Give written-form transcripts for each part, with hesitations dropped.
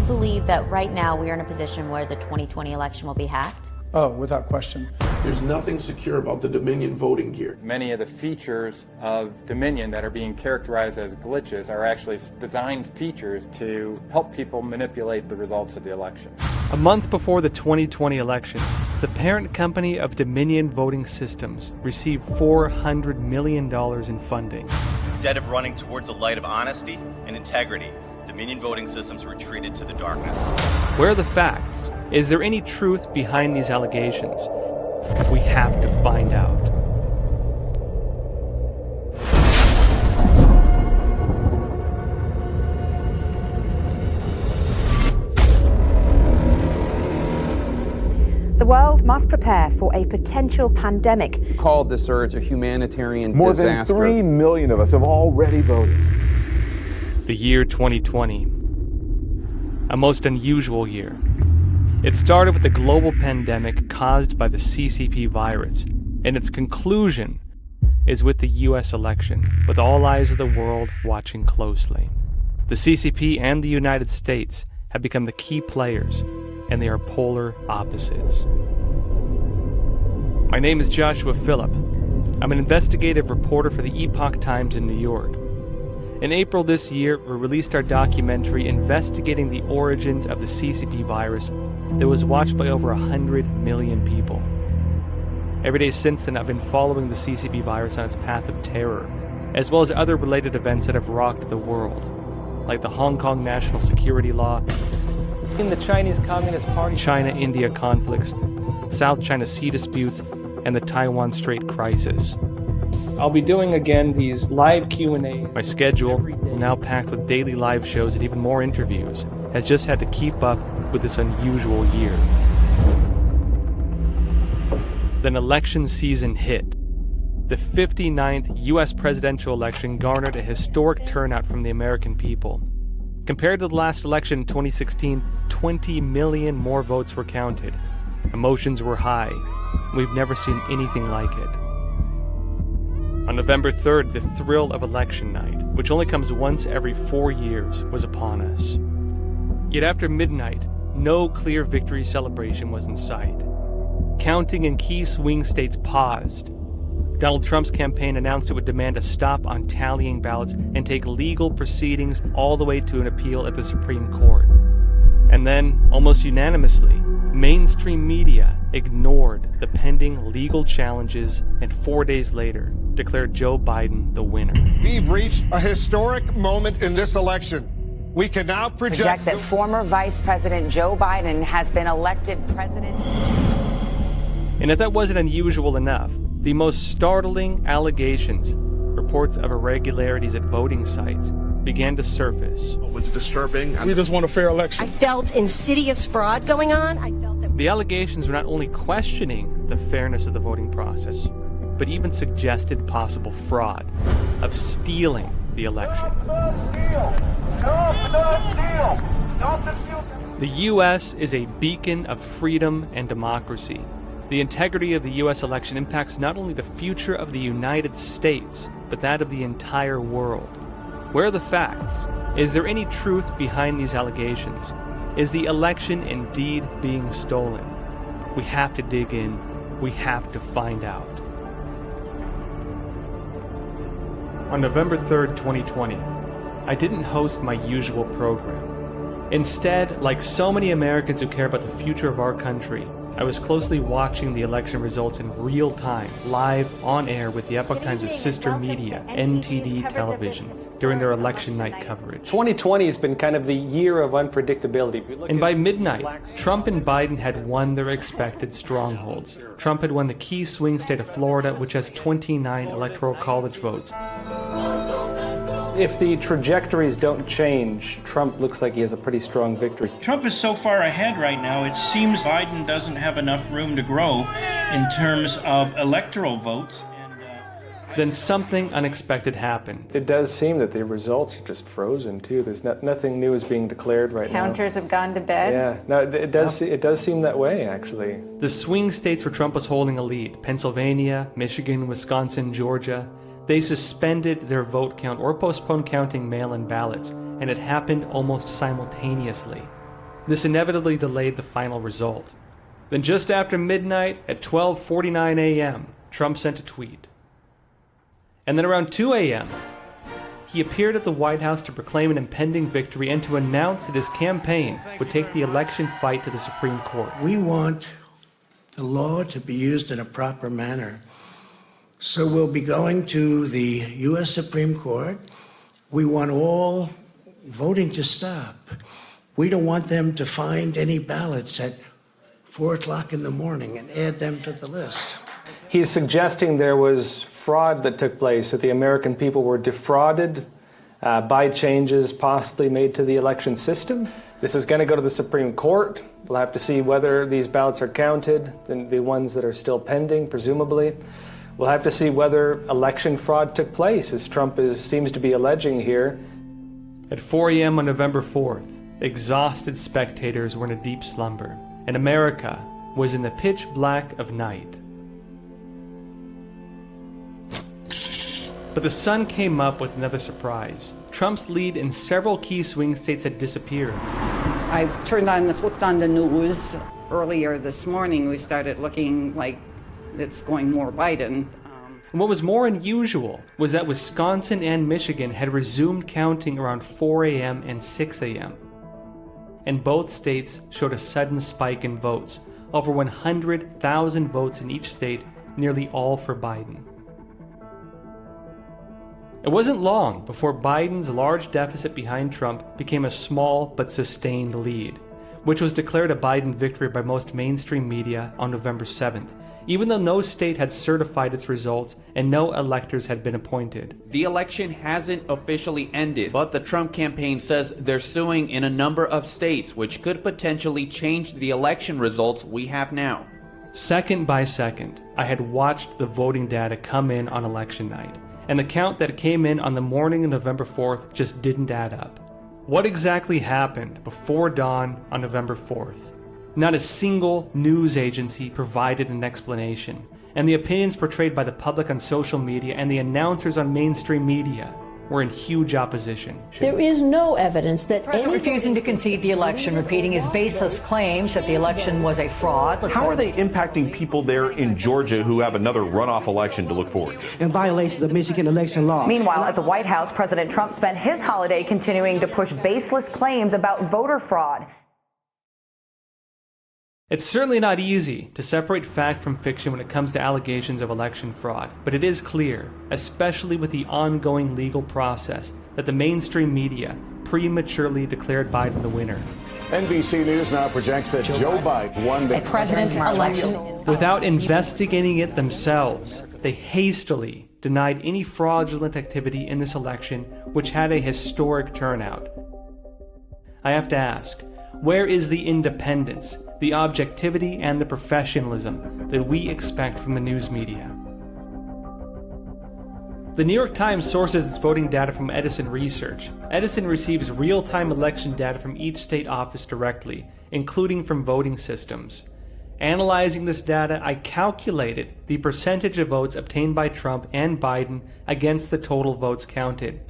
believe that right now we are in a position where the 2020 election will be hacked? Oh, without question. There's nothing secure about the Dominion voting gear. Many of the features of Dominion that are being characterized as glitches are actually designed features to help people manipulate the results of the election. A month before the 2020 election, the parent company of Dominion Voting Systems received $400 million in funding. Instead of running towards the light of honesty and integrity, Dominion Voting Systems retreated to the darkness. Where are the facts? Is there any truth behind these allegations? We have to find out. The world must prepare for a potential pandemic. Called the surge a humanitarian More disaster. More than 3 million of us have already voted. The year 2020. A most unusual year. It started with a global pandemic caused by the CCP virus, and its conclusion is with the U.S. election, with all eyes of the world watching closely. The CCP and the United States have become the key players, and they are polar opposites. My name is Joshua Phillip. I'm an investigative reporter for the Epoch Times in New York. In April this year, we released our documentary investigating the origins of the CCP virus that was watched by over 100 million people. Every day since then, I've been following the CCP virus on its path of terror, as well as other related events that have rocked the world, like the Hong Kong national security law, in the Chinese Communist Party, China-India conflicts, South China Sea disputes, and the Taiwan Strait crisis. I'll be doing again these live Q&A. My schedule, now packed with daily live shows and even more interviews, has just had to keep up with this unusual year. Then election season hit. The 59th U.S. presidential election garnered a historic turnout from the American people. Compared to the last election in 2016, 20 million more votes were counted. Emotions were high. We've never seen anything like it. On November 3rd, the thrill of election night, which only comes once every 4 years, was upon us. Yet after midnight, no clear victory celebration was in sight. Counting in key swing states paused. Donald Trump's campaign announced it would demand a stop on tallying ballots and take legal proceedings all the way to an appeal at the Supreme Court. And then, almost unanimously, mainstream media ignored the pending legal challenges and 4 days later declared Joe Biden the winner. We've reached a historic moment in this election. We can now project that former Vice President Joe Biden has been elected president. And if that wasn't unusual enough, the most startling allegations, reports of irregularities at voting sites, began to surface. What's disturbing? We just want a fair election. I felt insidious fraud going on. I felt that the allegations were not only questioning the fairness of the voting process, but even suggested possible fraud of stealing the election. The U.S. is a beacon of freedom and democracy. The integrity of the U.S. election impacts not only the future of the United States, but that of the entire world. Where are the facts? Is there any truth behind these allegations? Is the election indeed being stolen? We have to dig in. We have to find out. On November 3rd, 2020, I didn't host my usual program. Instead, like so many Americans who care about the future of our country, I was closely watching the election results in real time, live on air with the Epoch Times' sister media, NTD Television, during their election night coverage. 2020 has been kind of the year of unpredictability. And by midnight, Trump and Biden had won their expected strongholds. Trump had won the key swing state of Florida, which has 29 electoral college votes. If the trajectories don't change, Trump looks like he has a pretty strong victory. Trump is so far ahead right now, it seems Biden doesn't have enough room to grow in terms of electoral votes. Then something unexpected happened. It does seem that the results are just frozen, too. There's nothing new is being declared right now. Counters have gone to bed? Yeah, no, it does seem that way, actually. The swing states where Trump was holding a lead, Pennsylvania, Michigan, Wisconsin, Georgia, they suspended their vote count or postponed counting mail-in ballots, and it happened almost simultaneously. This inevitably delayed the final result. Then just after midnight, at 12:49 a.m., Trump sent a tweet. And then around 2 a.m., he appeared at the White House to proclaim an impending victory and to announce that his campaign would take the election fight to the Supreme Court. We want the law to be used in a proper manner. So we'll be going to the U.S. Supreme Court. We want all voting to stop. We don't want them to find any ballots at 4 o'clock in the morning and add them to the list. He's suggesting there was fraud that took place, that the American people were defrauded by changes possibly made to the election system. This is going to go to the Supreme Court. We'll have to see whether these ballots are counted, the ones that are still pending, presumably. We'll have to see whether election fraud took place, as Trump seems to be alleging here. At 4 a.m. on November 4th, exhausted spectators were in a deep slumber, and America was in the pitch black of night. But the sun came up with another surprise. Trump's lead in several key swing states had disappeared. I've flipped on the news earlier this morning. We started looking like it's going more Biden. And what was more unusual was that Wisconsin and Michigan had resumed counting around 4 a.m. and 6 a.m. And both states showed a sudden spike in votes, over 100,000 votes in each state, nearly all for Biden. It wasn't long before Biden's large deficit behind Trump became a small but sustained lead, which was declared a Biden victory by most mainstream media on November 7th, even though no state had certified its results and no electors had been appointed. The election hasn't officially ended, but the Trump campaign says they're suing in a number of states, which could potentially change the election results we have now. Second by second, I had watched the voting data come in on election night, and the count that came in on the morning of November 4th just didn't add up. What exactly happened before dawn on November 4th? Not a single news agency provided an explanation, and the opinions portrayed by the public on social media and the announcers on mainstream media were in huge opposition. There is no evidence that President refusing to concede the election, repeating his baseless claims that the election was a fraud. How are they impacting people there in Georgia who have another runoff election to look forward to? In violations of Michigan election law. Meanwhile, at the White House, President Trump spent his holiday continuing to push baseless claims about voter fraud. It's certainly not easy to separate fact from fiction when it comes to allegations of election fraud, but it is clear, especially with the ongoing legal process, that the mainstream media prematurely declared Biden the winner. NBC News now projects that Joe Biden won the president's election. Without investigating it themselves, they hastily denied any fraudulent activity in this election, which had a historic turnout. I have to ask, where is the independence, the objectivity, and the professionalism that we expect from the news media? The New York Times sources its voting data from Edison Research. Edison receives real-time election data from each state office directly, including from voting systems. Analyzing this data, I calculated the percentage of votes obtained by Trump and Biden against the total votes counted.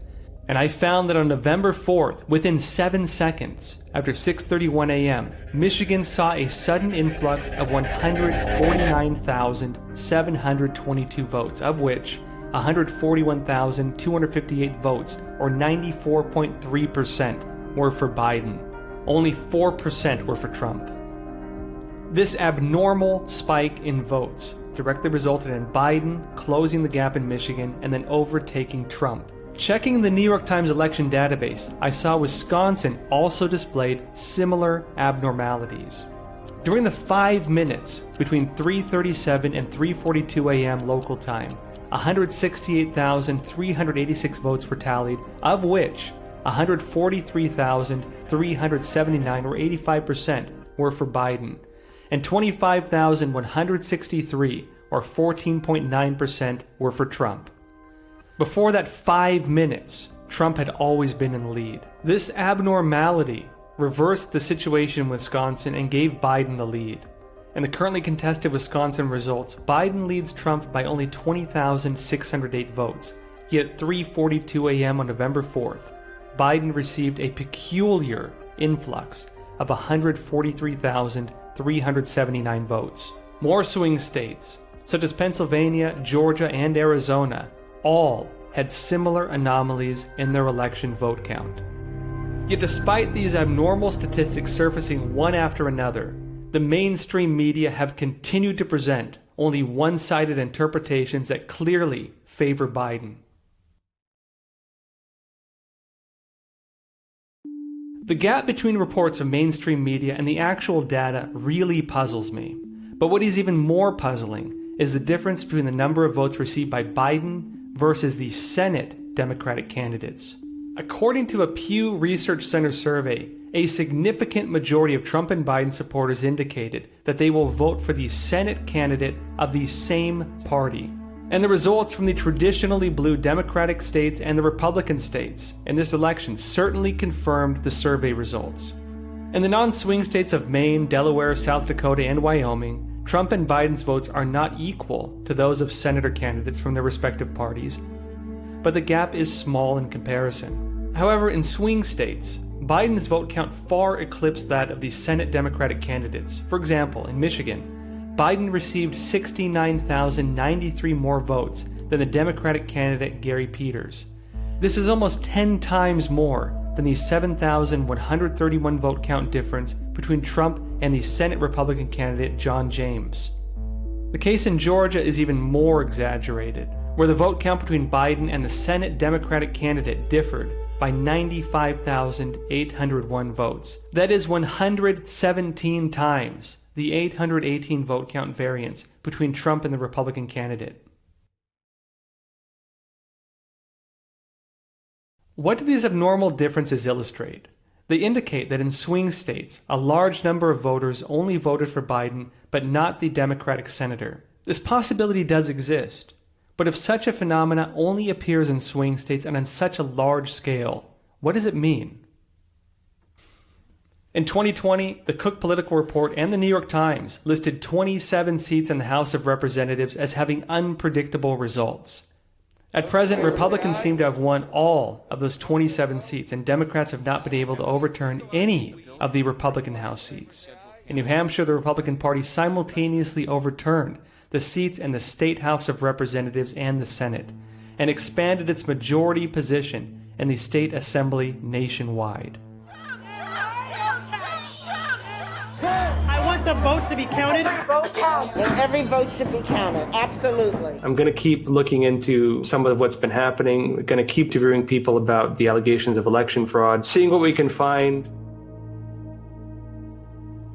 And I found that on November 4th, within 7 seconds, after 6:31 a.m., Michigan saw a sudden influx of 149,722 votes, of which 141,258 votes, or 94.3%, were for Biden. Only 4% were for Trump. This abnormal spike in votes directly resulted in Biden closing the gap in Michigan and then overtaking Trump. Checking the New York Times election database, I saw Wisconsin also displayed similar abnormalities. During the 5 minutes between 3:37 and 3:42 a.m. local time, 168,386 votes were tallied, of which 143,379, or 85%, were for Biden, and 25,163, or 14.9%, were for Trump. Before that 5 minutes, Trump had always been in the lead. This abnormality reversed the situation in Wisconsin and gave Biden the lead. In the currently contested Wisconsin results, Biden leads Trump by only 20,608 votes. Yet at 3:42 a.m. on November 4th, Biden received a peculiar influx of 143,379 votes. More swing states, such as Pennsylvania, Georgia, and Arizona, all had similar anomalies in their election vote count. Yet despite these abnormal statistics surfacing one after another, the mainstream media have continued to present only one-sided interpretations that clearly favor Biden. The gap between reports of mainstream media and the actual data really puzzles me. But what is even more puzzling is the difference between the number of votes received by Biden versus the Senate Democratic candidates. According to a Pew Research Center survey, a significant majority of Trump and Biden supporters indicated that they will vote for the Senate candidate of the same party. And the results from the traditionally blue Democratic states and the Republican states in this election certainly confirmed the survey results. In the non-swing states of Maine, Delaware, South Dakota, and Wyoming, Trump and Biden's votes are not equal to those of senator candidates from their respective parties, but the gap is small in comparison. However, in swing states, Biden's vote count far eclipsed that of the Senate Democratic candidates. For example, in Michigan, Biden received 69,093 more votes than the Democratic candidate Gary Peters. This is almost 10 times more than the 7,131 vote count difference between Trump and the Senate Republican candidate John James. The case in Georgia is even more exaggerated, where the vote count between Biden and the Senate Democratic candidate differed by 95,801 votes. That is 117 times the 818 vote count variance between Trump and the Republican candidate. What do these abnormal differences illustrate? They indicate that in swing states, a large number of voters only voted for Biden, but not the Democratic senator. This possibility does exist. But if such a phenomena only appears in swing states and on such a large scale, what does it mean? In 2020, the Cook Political Report and the New York Times listed 27 seats in the House of Representatives as having unpredictable results. At present, Republicans seem to have won all of those 27 seats, and Democrats have not been able to overturn any of the Republican House seats. In New Hampshire, the Republican Party simultaneously overturned the seats in the State House of Representatives and the Senate, and expanded its majority position in the state assembly nationwide. I want the votes to be counted. Every vote counts, and every vote should be counted. Absolutely. I'm going to keep looking into some of what's been happening. We're going to keep interviewing people about the allegations of election fraud, seeing what we can find.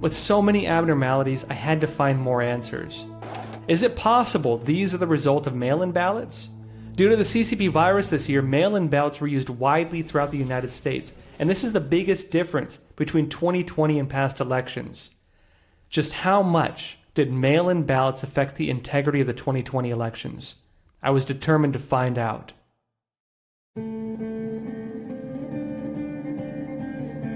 With so many abnormalities, I had to find more answers. Is it possible these are the result of mail-in ballots? Due to the CCP virus this year, mail-in ballots were used widely throughout the United States, and this is the biggest difference between 2020 and past elections. Just how much did mail-in ballots affect the integrity of the 2020 elections? I was determined to find out.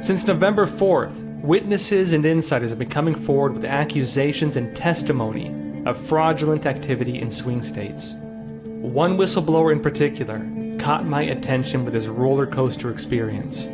Since November 4th, witnesses and insiders have been coming forward with accusations and testimony of fraudulent activity in swing states. One whistleblower in particular caught my attention with his roller coaster experience.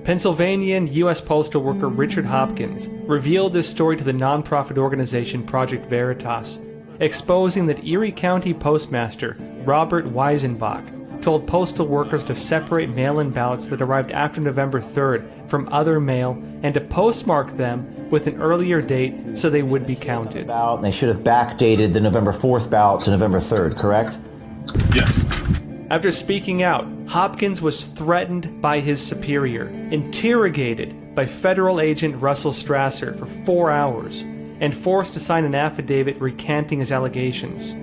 Pennsylvanian U.S. postal worker Richard Hopkins revealed this story to the nonprofit organization Project Veritas, exposing that Erie County Postmaster Robert Weisenbach told postal workers to separate mail-in ballots that arrived after November 3rd from other mail and to postmark them with an earlier date so they would be counted. They should have backdated the November 4th ballot to November 3rd, correct? Yes. After speaking out, Hopkins was threatened by his superior, interrogated by federal agent Russell Strasser for 4 hours, and forced to sign an affidavit recanting his allegations.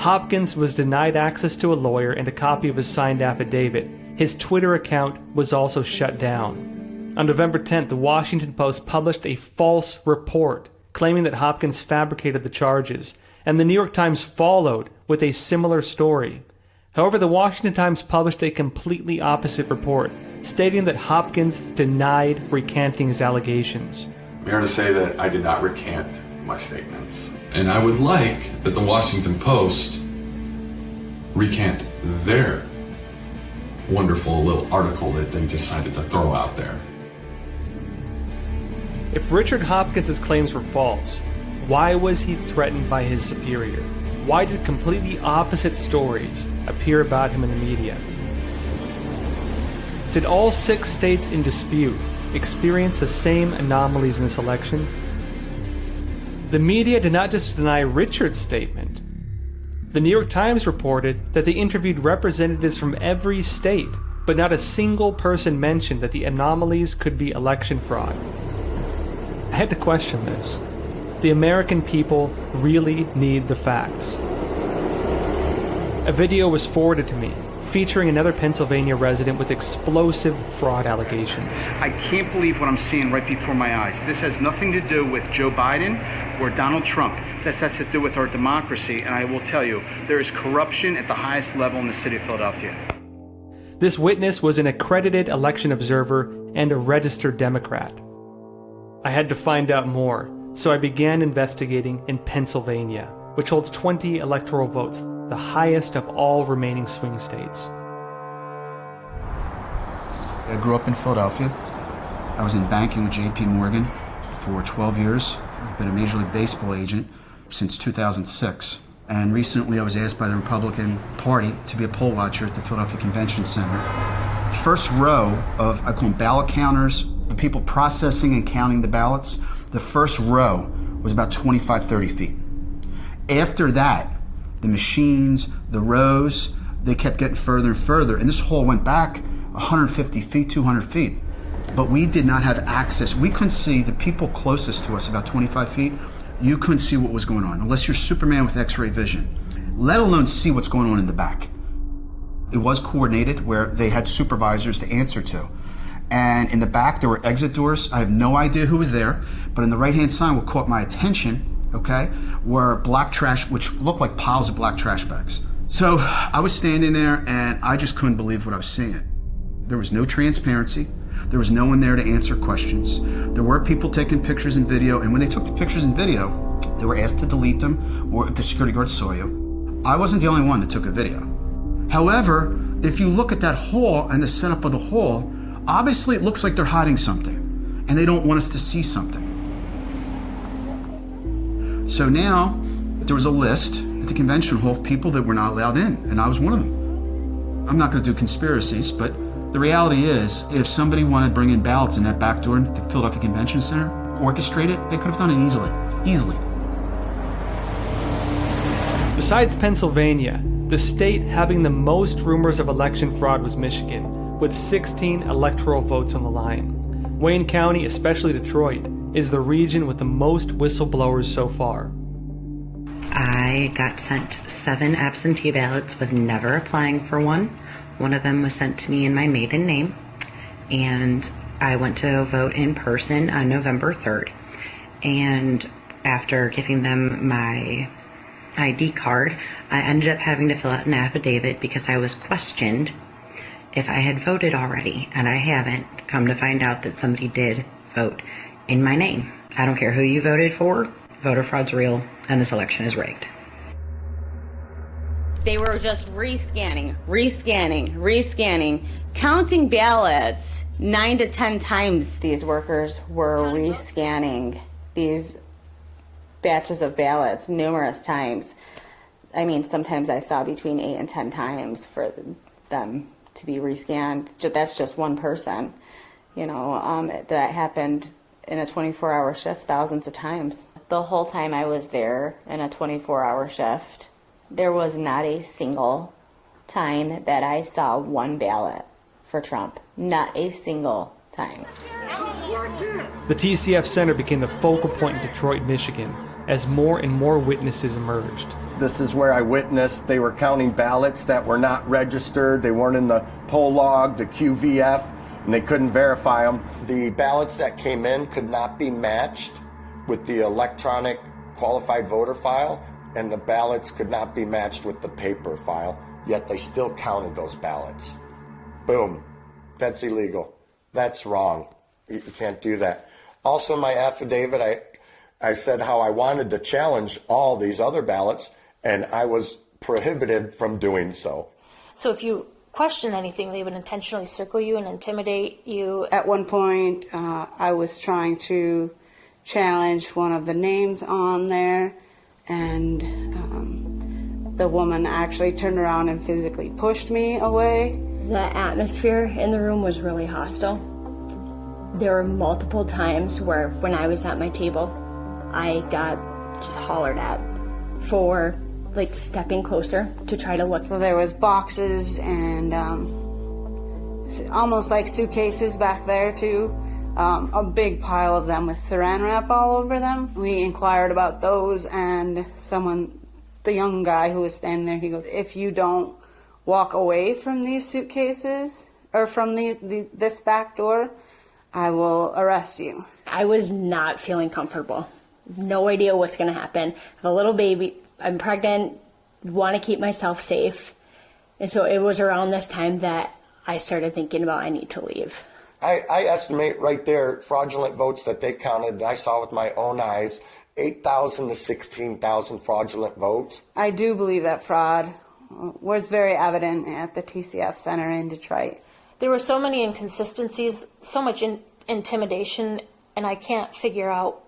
Hopkins was denied access to a lawyer and a copy of his signed affidavit. His Twitter account was also shut down. On November 10th, the Washington Post published a false report claiming that Hopkins fabricated the charges, and the New York Times followed with a similar story. However, the Washington Times published a completely opposite report, stating that Hopkins denied recanting his allegations. I'm here to say that I did not recant my statements. And I would like that the Washington Post recant their wonderful little article that they decided to throw out there. If Richard Hopkins' claims were false, why was he threatened by his superior? Why did completely opposite stories appear about him in the media? Did all 6 states in dispute experience the same anomalies in this election? The media did not just deny Richard's statement. The New York Times reported that they interviewed representatives from every state, but not a single person mentioned that the anomalies could be election fraud. I had to question this. The American people really need the facts. A video was forwarded to me featuring another Pennsylvania resident with explosive fraud allegations. I can't believe what I'm seeing right before my eyes. This has nothing to do with Joe Biden or Donald Trump. This has to do with our democracy, and I will tell you, there is corruption at the highest level in the city of Philadelphia. This witness was an accredited election observer and a registered Democrat. I had to find out more, so I began investigating in Pennsylvania, which holds 20 electoral votes, the highest of all remaining swing states. I grew up in Philadelphia. I was in banking with J.P. Morgan for 12 years. I've been a Major League Baseball agent since 2006. And recently I was asked by the Republican Party to be a poll watcher at the Philadelphia Convention Center. First row of, I call them ballot counters, the people processing and counting the ballots, the first row was about 25, 30 feet. After that, the machines, the rows, they kept getting further and further, and this hole went back 150 feet, 200 feet. But we did not have access. We couldn't see the people closest to us, about 25 feet. You couldn't see what was going on, unless you're Superman with X-ray vision, let alone see what's going on in the back. It was coordinated where they had supervisors to answer to. And in the back, there were exit doors. I have no idea who was there, but in the right-hand side, what caught my attention, okay, were black trash, which looked like piles of black trash bags. So I was standing there and I just couldn't believe what I was seeing. There was no transparency. There was no one there to answer questions. There were people taking pictures and video, and when they took the pictures and video, they were asked to delete them, or if the security guard saw you. I wasn't the only one that took a video. However, if you look at that hole and the setup of the hole, obviously it looks like they're hiding something, and they don't want us to see something. So now, there was a list at the convention hall of people that were not allowed in, and I was one of them. I'm not going to do conspiracies, but the reality is, if somebody wanted to bring in ballots in that back door at the Philadelphia Convention Center, orchestrate it, they could have done it easily. Besides Pennsylvania, the state having the most rumors of election fraud was Michigan, with 16 electoral votes on the line. Wayne County, especially Detroit, is the region with the most whistleblowers so far. I got sent 7 absentee ballots with never applying for one. One of them was sent to me in my maiden name, and I went to vote in person on November 3rd. And after giving them my ID card, I ended up having to fill out an affidavit because I was questioned if I had voted already, and I haven't. Come to find out that somebody did vote in my name. I don't care who you voted for, voter fraud's real, and this election is rigged. They were just rescanning, counting ballots 9 to 10 times. These workers were rescanning these batches of ballots numerous times. I mean, sometimes I saw between 8 and 10 times for them to be rescanned. That's just one person. You know, that happened in a 24-hour shift thousands of times. The whole time I was there in a 24-hour shift, there was not a single time that I saw one ballot for Trump. Not a single time. The TCF Center became the focal point in Detroit, Michigan, as more and more witnesses emerged. This is where I witnessed they were counting ballots that were not registered. They weren't in the poll log, the QVF, and they couldn't verify them. The ballots that came in could not be matched with the electronic qualified voter file, and the ballots could not be matched with the paper file, yet they still counted those ballots. Boom. That's illegal. That's wrong. You can't do that. Also, in my affidavit, I said how I wanted to challenge all these other ballots, and I was prohibited from doing so. So if you question anything, they would intentionally circle you and intimidate you? At one point, I was trying to challenge one of the names on there, and the woman actually turned around and physically pushed me away. The atmosphere in the room was really hostile. There were multiple times where when I was at my table, I got just hollered at for like stepping closer to try to look. So there was boxes and almost like suitcases back there too. A big pile of them with saran wrap all over them. We inquired about those, and the young guy who was standing there, he goes, if you don't walk away from these suitcases or from this back door, I will arrest you. I was not feeling comfortable. No idea what's going to happen. I have a little baby. I'm pregnant, want to keep myself safe. And so it was around this time that I started thinking about I need to leave. I estimate right there fraudulent votes that they counted, I saw with my own eyes, 8,000 to 16,000 fraudulent votes. I do believe that fraud was very evident at the TCF Center in Detroit. There were so many inconsistencies, so much intimidation, and I can't figure out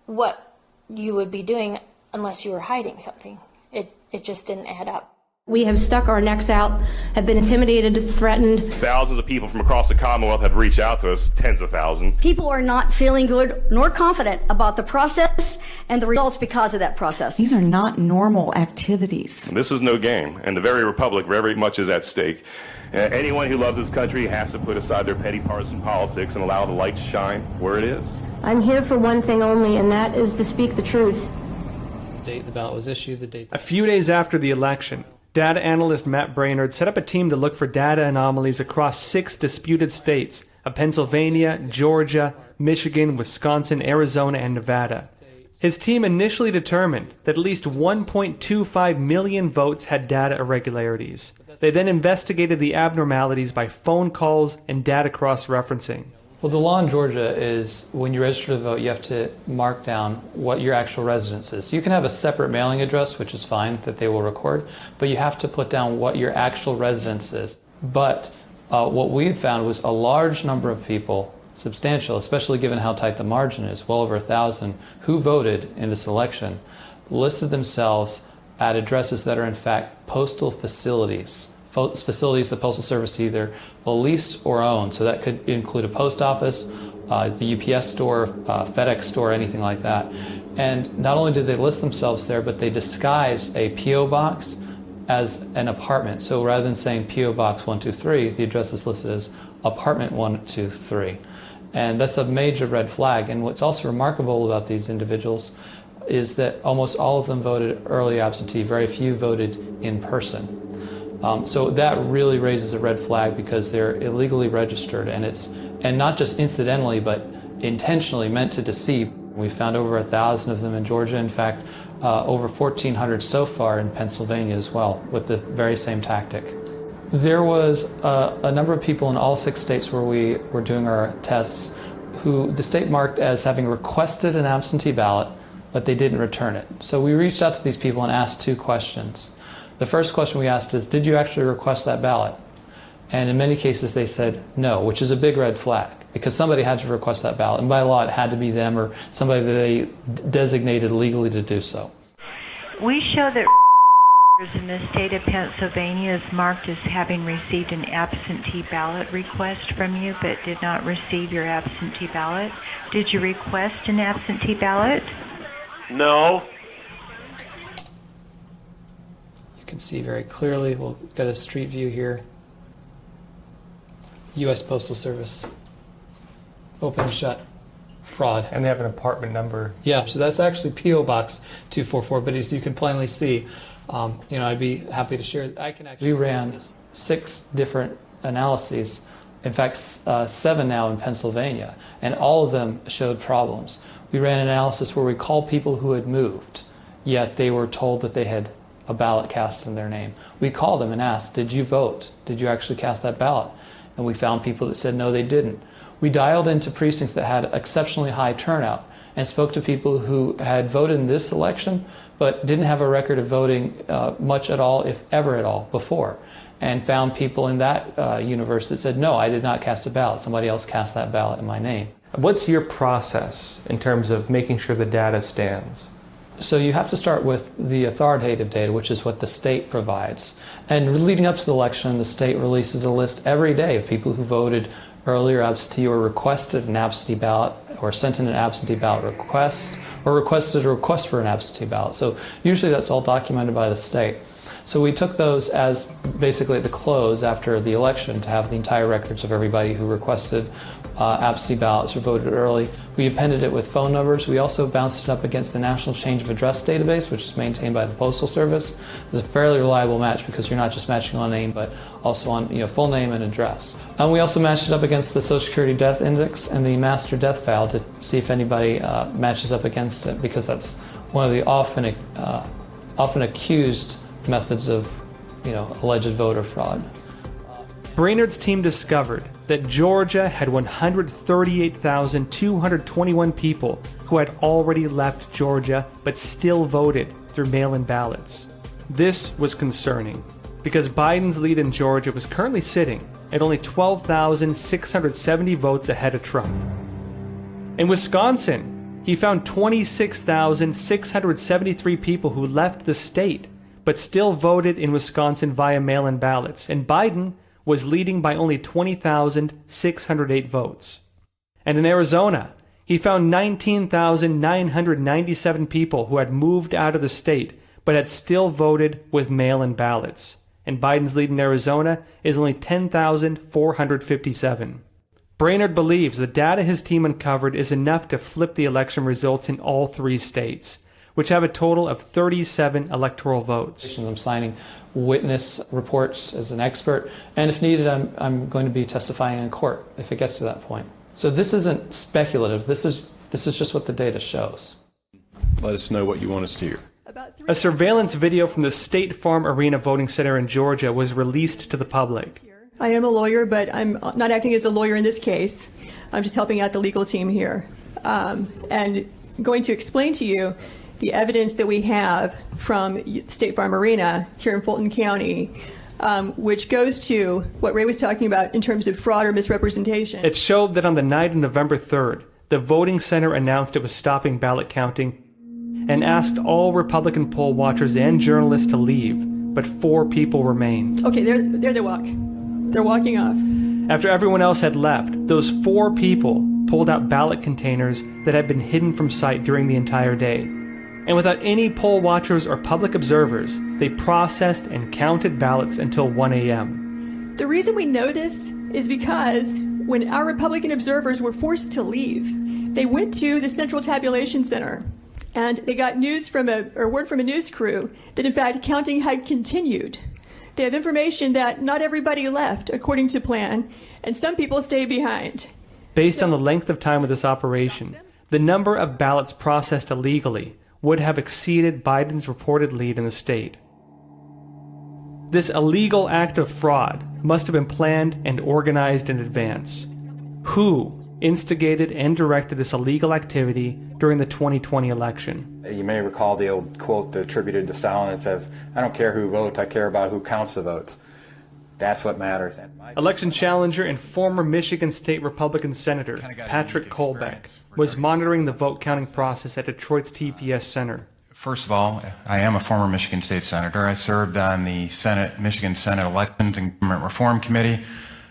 what you would be doing unless you were hiding something. It just didn't add up. We have stuck our necks out, have been intimidated, threatened. Thousands of people from across the Commonwealth have reached out to us, tens of thousands. People are not feeling good nor confident about the process and the results because of that process. These are not normal activities. This is no game, and the very republic very much is at stake. Anyone who loves this country has to put aside their petty partisan politics and allow the light to shine where it is. I'm here for one thing only, and that is to speak the truth. The date the ballot was issued, the date. A few days after the election, data analyst Matt Brainerd set up a team to look for data anomalies across 6 disputed states of Pennsylvania, Georgia, Michigan, Wisconsin, Arizona, and Nevada. His team initially determined that at least 1.25 million votes had data irregularities. They then investigated the abnormalities by phone calls and data cross-referencing. Well, the law in Georgia is when you register to vote, you have to mark down what your actual residence is. So you can have a separate mailing address, which is fine, that they will record, but you have to put down what your actual residence is. But what we had found was a large number of people, substantial, especially given how tight the margin is, well over 1,000, who voted in this election, listed themselves at addresses that are in fact postal facilities. Facilities the Postal Service either will lease or own. So that could include a post office, the UPS store, FedEx store, anything like that. And not only did they list themselves there, but they disguised a P.O. box as an apartment. So rather than saying P.O. Box 123, the address is listed as apartment 123. And that's a major red flag. And what's also remarkable about these individuals is that almost all of them voted early absentee. Very few voted in person. So that really raises a red flag because they're illegally registered, and not just incidentally, but intentionally meant to deceive. We found over 1,000 of them in Georgia. In fact, over 1,400 so far in Pennsylvania as well, with the very same tactic. There was a number of people in all 6 states where we were doing our tests who the state marked as having requested an absentee ballot, but they didn't return it. So we reached out to these people and asked 2 questions. The first question we asked is, did you actually request that ballot? And in many cases they said no, which is a big red flag because somebody had to request that ballot. And by law it had to be them or somebody that they designated legally to do so. We show that in the state of Pennsylvania is marked as having received an absentee ballot request from you but did not receive your absentee ballot. Did you request an absentee ballot? No. You can see very clearly, we'll get a street view here. U.S. Postal Service. Open and shut. Fraud. And they have an apartment number. Yeah, so that's actually P.O. Box 244, but as you can plainly see, I'd be happy to share. I can actually. We ran 6 different analyses. In fact, 7 now in Pennsylvania, and all of them showed problems. We ran an analysis where we called people who had moved, yet they were told that they had a ballot cast in their name. We called them and asked, did you vote? Did you actually cast that ballot? And we found people that said no, they didn't. We dialed into precincts that had exceptionally high turnout and spoke to people who had voted in this election but didn't have a record of voting much at all, if ever at all, before, and found people in that universe that said, no, I did not cast a ballot. Somebody else cast that ballot in my name. What's your process in terms of making sure the data stands? So you have to start with the authoritative data, which is what the state provides. And leading up to the election, the state releases a list every day of people who voted earlier absentee or requested an absentee ballot or sent in an absentee ballot request or requested a request for an absentee ballot. So usually that's all documented by the state. So we took those as basically the close after the election to have the entire records of everybody who requested absentee ballots or voted early. We appended it with phone numbers. We also bounced it up against the National Change of Address database, which is maintained by the Postal Service. It's a fairly reliable match because you're not just matching on name, but also on full name and address. And we also matched it up against the Social Security Death Index and the Master Death File to see if anybody matches up against it, because that's one of the often accused methods of alleged voter fraud. Brainerd's team discovered that Georgia had 138,221 people who had already left Georgia but still voted through mail-in ballots. This was concerning because Biden's lead in Georgia was currently sitting at only 12,670 votes ahead of Trump. In Wisconsin, he found 26,673 people who left the state but still voted in Wisconsin via mail-in ballots, and Biden was leading by only 20,608 votes. And in Arizona, he found 19,997 people who had moved out of the state but had still voted with mail-in ballots. And Biden's lead in Arizona is only 10,457. Brainerd believes the data his team uncovered is enough to flip the election results in all 3 states, which have a total of 37 electoral votes. I'm signing witness reports as an expert, and if needed, I'm going to be testifying in court if it gets to that point. So this isn't speculative. This is just what the data shows. Let us know what you want us to hear. A surveillance video from the State Farm Arena voting center in Georgia was released to the public. I am a lawyer, but I'm not acting as a lawyer in this case. I'm just helping out the legal team here. And going to explain to you the evidence that we have from State Farm Arena here in Fulton County, which goes to what Ray was talking about in terms of fraud or misrepresentation. It showed that on the night of November 3rd, the voting center announced it was stopping ballot counting and asked all Republican poll watchers and journalists to leave, but 4 people remained. Okay, there they walk. They're walking off. After everyone else had left, those 4 people pulled out ballot containers that had been hidden from sight during the entire day. And without any poll watchers or public observers, they processed and counted ballots until 1 a.m. The reason we know this is because when our Republican observers were forced to leave, they went to the Central Tabulation Center and they got word from a news crew that in fact counting had continued. They have information that not everybody left according to plan, and some people stayed behind. Based on the length of time of this operation, the number of ballots processed illegally would have exceeded Biden's reported lead in the state. This illegal act of fraud must have been planned and organized in advance. Who instigated and directed this illegal activity during the 2020 election? You may recall the old quote attributed to Stalin that says, "I don't care who votes, I care about who counts the votes." That's what matters. Election challenger and former Michigan State Republican Senator Patrick Colbeck was monitoring the vote counting process at Detroit's TPS Center. First of all, I am a former Michigan State Senator. I served on the Michigan Senate Elections and Government Reform Committee.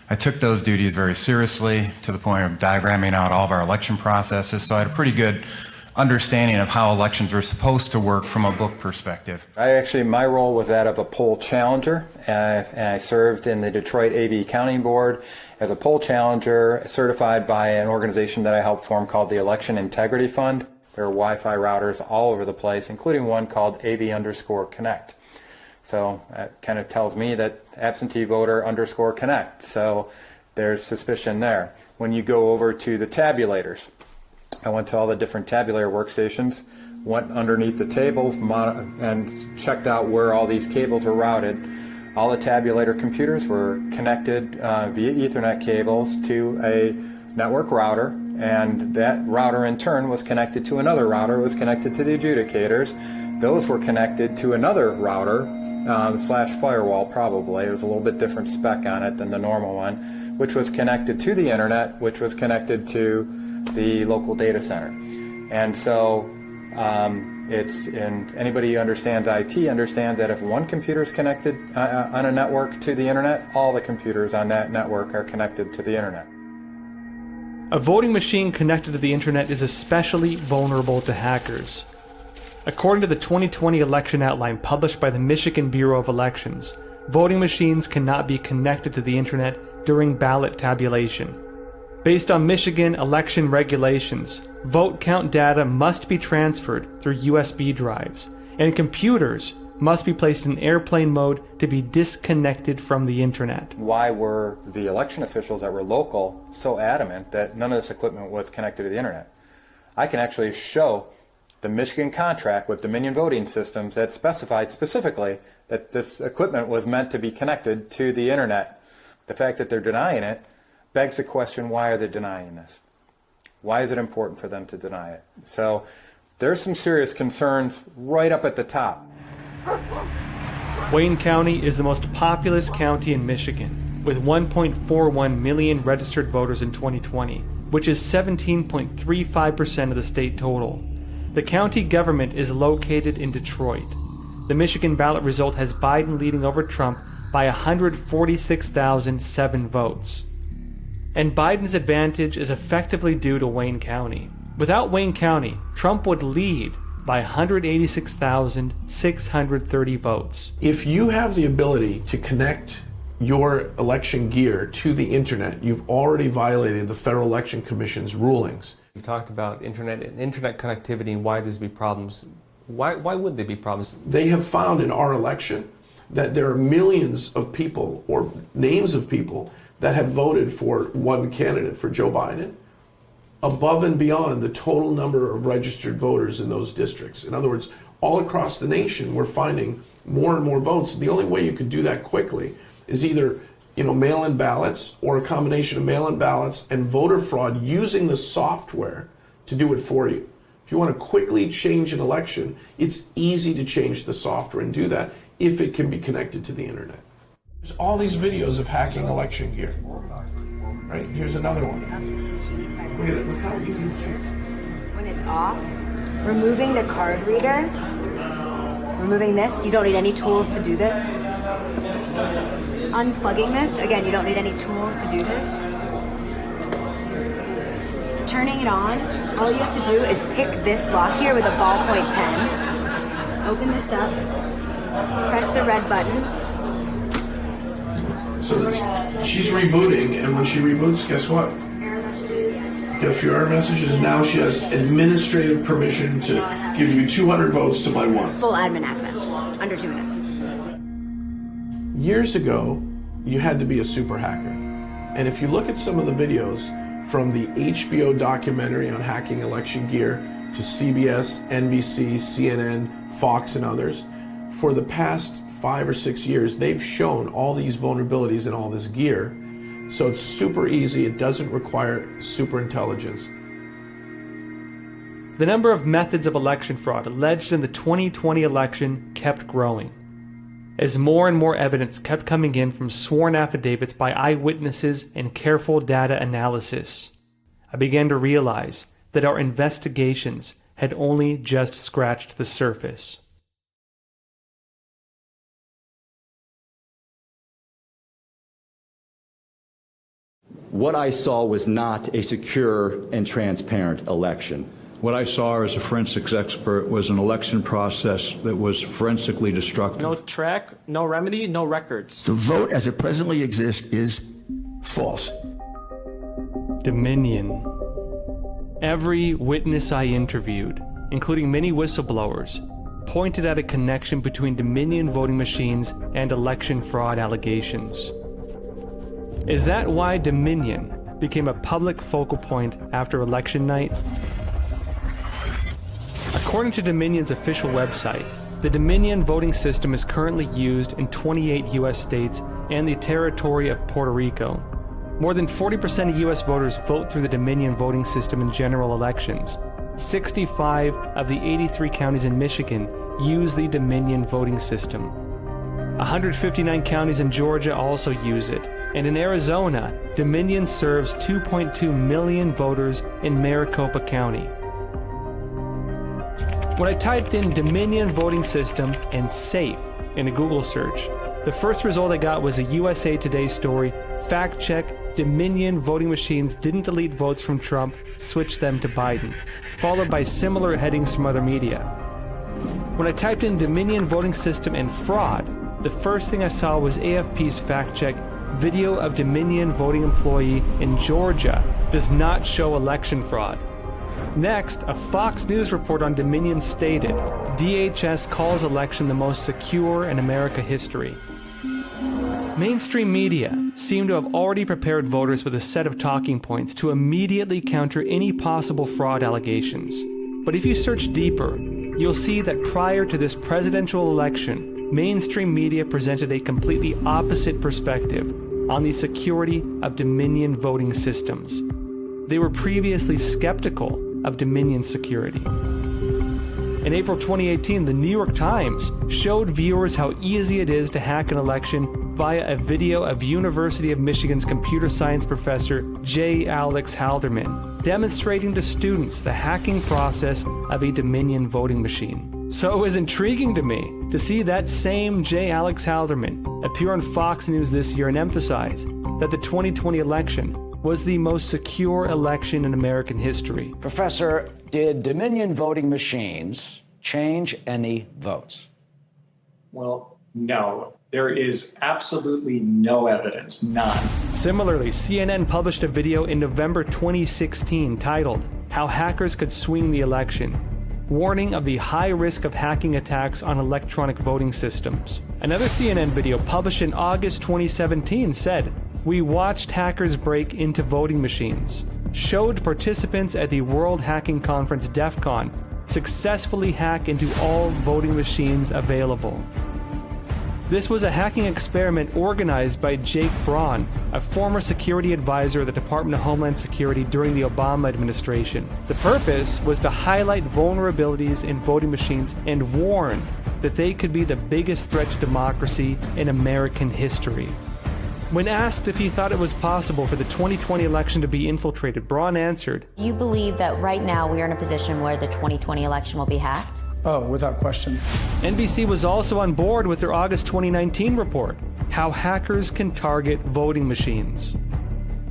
I took those duties very seriously to the point of diagramming out all of our election processes, so I had a pretty good understanding of how elections are supposed to work from a book perspective. My role was that of a poll challenger, and I served in the Detroit AV Counting Board as a poll challenger certified by an organization that I helped form called the Election Integrity Fund. There are Wi-Fi routers all over the place, including one called AV_Connect. So that kind of tells me that absentee voter _connect. So there's suspicion there. When you go over to the tabulators, I went to all the different tabulator workstations, went underneath the tables and checked out where all these cables were routed. All the tabulator computers were connected via Ethernet cables to a network router, and that router in turn was connected to another router, was connected to the adjudicators. Those were connected to another router, / firewall probably. It was a little bit different spec on it than the normal one, which was connected to the internet, which was connected to the local data center. And so anybody who understands IT understands that if one computer is connected on a network to the internet, all the computers on that network are connected to the internet. A voting machine connected to the internet is especially vulnerable to hackers. According to the 2020 election outline published by the Michigan Bureau of Elections, voting machines cannot be connected to the internet during ballot tabulation. Based on Michigan election regulations, vote count data must be transferred through USB drives, and computers must be placed in airplane mode to be disconnected from the internet. Why were the election officials that were local so adamant that none of this equipment was connected to the internet? I can actually show the Michigan contract with Dominion Voting Systems that specified specifically that this equipment was meant to be connected to the internet. The fact that they're denying it begs the question, why are they denying this? Why is it important for them to deny it? So there's some serious concerns right up at the top. Wayne County is the most populous county in Michigan, with 1.41 million registered voters in 2020, which is 17.35% of the state total. The county government is located in Detroit. The Michigan ballot result has Biden leading over Trump by 146,007 votes. And Biden's advantage is effectively due to Wayne County. Without Wayne County, Trump would lead by 186,630 votes. If you have the ability to connect your election gear to the internet, you've already violated the Federal Election Commission's rulings. We've talked about internet connectivity and why there's be problems. Why would there be problems? They have found in our election that there are millions of people or names of people that have voted for one candidate, for Joe Biden, above and beyond the total number of registered voters in those districts. In other words, all across the nation, we're finding more and more votes. The only way you could do that quickly is either mail-in ballots or a combination of mail-in ballots and voter fraud using the software to do it for you. If you want to quickly change an election, it's easy to change the software and do that if it can be connected to the internet. There's all these videos of hacking election gear. Right, here's another one. Look at it, look how easy this is. When it's off, removing the card reader, removing this, you don't need any tools to do this. Unplugging this, again, you don't need any tools to do this. Turning it on, all you have to do is pick this lock here with a ballpoint pen. Open this up, press the red button. So she's rebooting, and when she reboots, guess what? Get a few error messages. Now she has administrative permission to give you 200 votes to my one. Full admin access, under 2 minutes. Years ago, you had to be a super hacker. And if you look at some of the videos from the HBO documentary on hacking election gear to CBS, NBC, CNN, Fox, and others, for the past 5 or 6 years, they've shown all these vulnerabilities in all this gear. So it's super easy. It doesn't require super intelligence. The number of methods of election fraud alleged in the 2020 election kept growing, as more and more evidence kept coming in from sworn affidavits by eyewitnesses and careful data analysis. I began to realize that our investigations had only just scratched the surface. What I saw was not a secure and transparent election. What I saw as a forensics expert was an election process that was forensically destructive. No track, no remedy, no records. The vote as it presently exists is false. Dominion. Every witness I interviewed, including many whistleblowers, pointed at a connection between Dominion voting machines and election fraud allegations. Is that why Dominion became a public focal point after election night? According to Dominion's official website, the Dominion voting system is currently used in 28 U.S. states and the territory of Puerto Rico. More than 40% of U.S. voters vote through the Dominion voting system in general elections. 65 of the 83 counties in Michigan use the Dominion voting system. 159 counties in Georgia also use it, And in Arizona, Dominion serves 2.2 million voters in Maricopa County. When I typed in Dominion voting system and safe in a Google search, the first result I got was a USA Today story, fact check, Dominion voting machines didn't delete votes from Trump, switch them to Biden, followed by similar headings from other media. When I typed in Dominion voting system and fraud, the first thing I saw was AFP's fact check, video of Dominion voting employee in Georgia does not show election fraud. Next, a Fox News report on Dominion stated, DHS calls election the most secure in America history. Mainstream media seem to have already prepared voters with a set of talking points to immediately counter any possible fraud allegations. But if you search deeper, you'll see that prior to this presidential election, mainstream media presented a completely opposite perspective on the security of Dominion voting systems. They were previously skeptical of Dominion security. In April 2018, the New York Times showed viewers how easy it is to hack an election via a video of University of Michigan's computer science professor J. Alex Halderman demonstrating to students the hacking process of a Dominion voting machine. So it was intriguing to me to see that same J. Alex Halderman appear on Fox News this year and emphasize that the 2020 election was the most secure election in American history. Professor, did Dominion voting machines change any votes? Well, no. There is absolutely no evidence, none. Similarly, CNN published a video in November 2016 titled, How Hackers Could Swing the Election, warning of the high risk of hacking attacks on electronic voting systems. Another CNN video published in August 2017 said, We watched hackers break into voting machines, showed participants at the World Hacking Conference DEF CON successfully hack into all voting machines available. This was a hacking experiment organized by Jake Braun, a former security advisor at the Department of Homeland Security during the Obama administration. The purpose was to highlight vulnerabilities in voting machines and warn that they could be the biggest threat to democracy in American history. When asked if he thought it was possible for the 2020 election to be infiltrated, Braun answered, You believe that right now we are in a position where the 2020 election will be hacked? Oh, without question. NBC was also on board with their August 2019 report, How Hackers Can Target Voting Machines.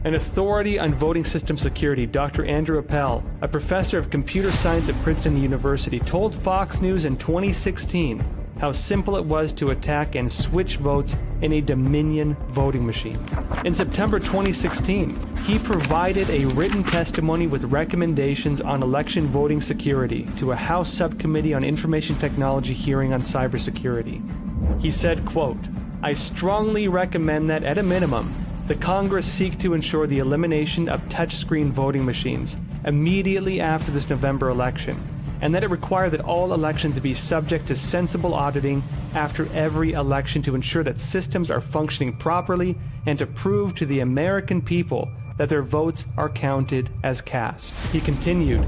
An authority on voting system security, Dr. Andrew Appel, a professor of computer science at Princeton University, told Fox News in 2016 how simple it was to attack and switch votes in a Dominion voting machine. In September 2016, he provided a written testimony with recommendations on election voting security to a House Subcommittee on Information Technology hearing on cybersecurity. He said, quote, I strongly recommend that, at a minimum, the Congress seek to ensure the elimination of touchscreen voting machines immediately after this November election, and that it require that all elections be subject to sensible auditing after every election to ensure that systems are functioning properly and to prove to the American people that their votes are counted as cast. He continued,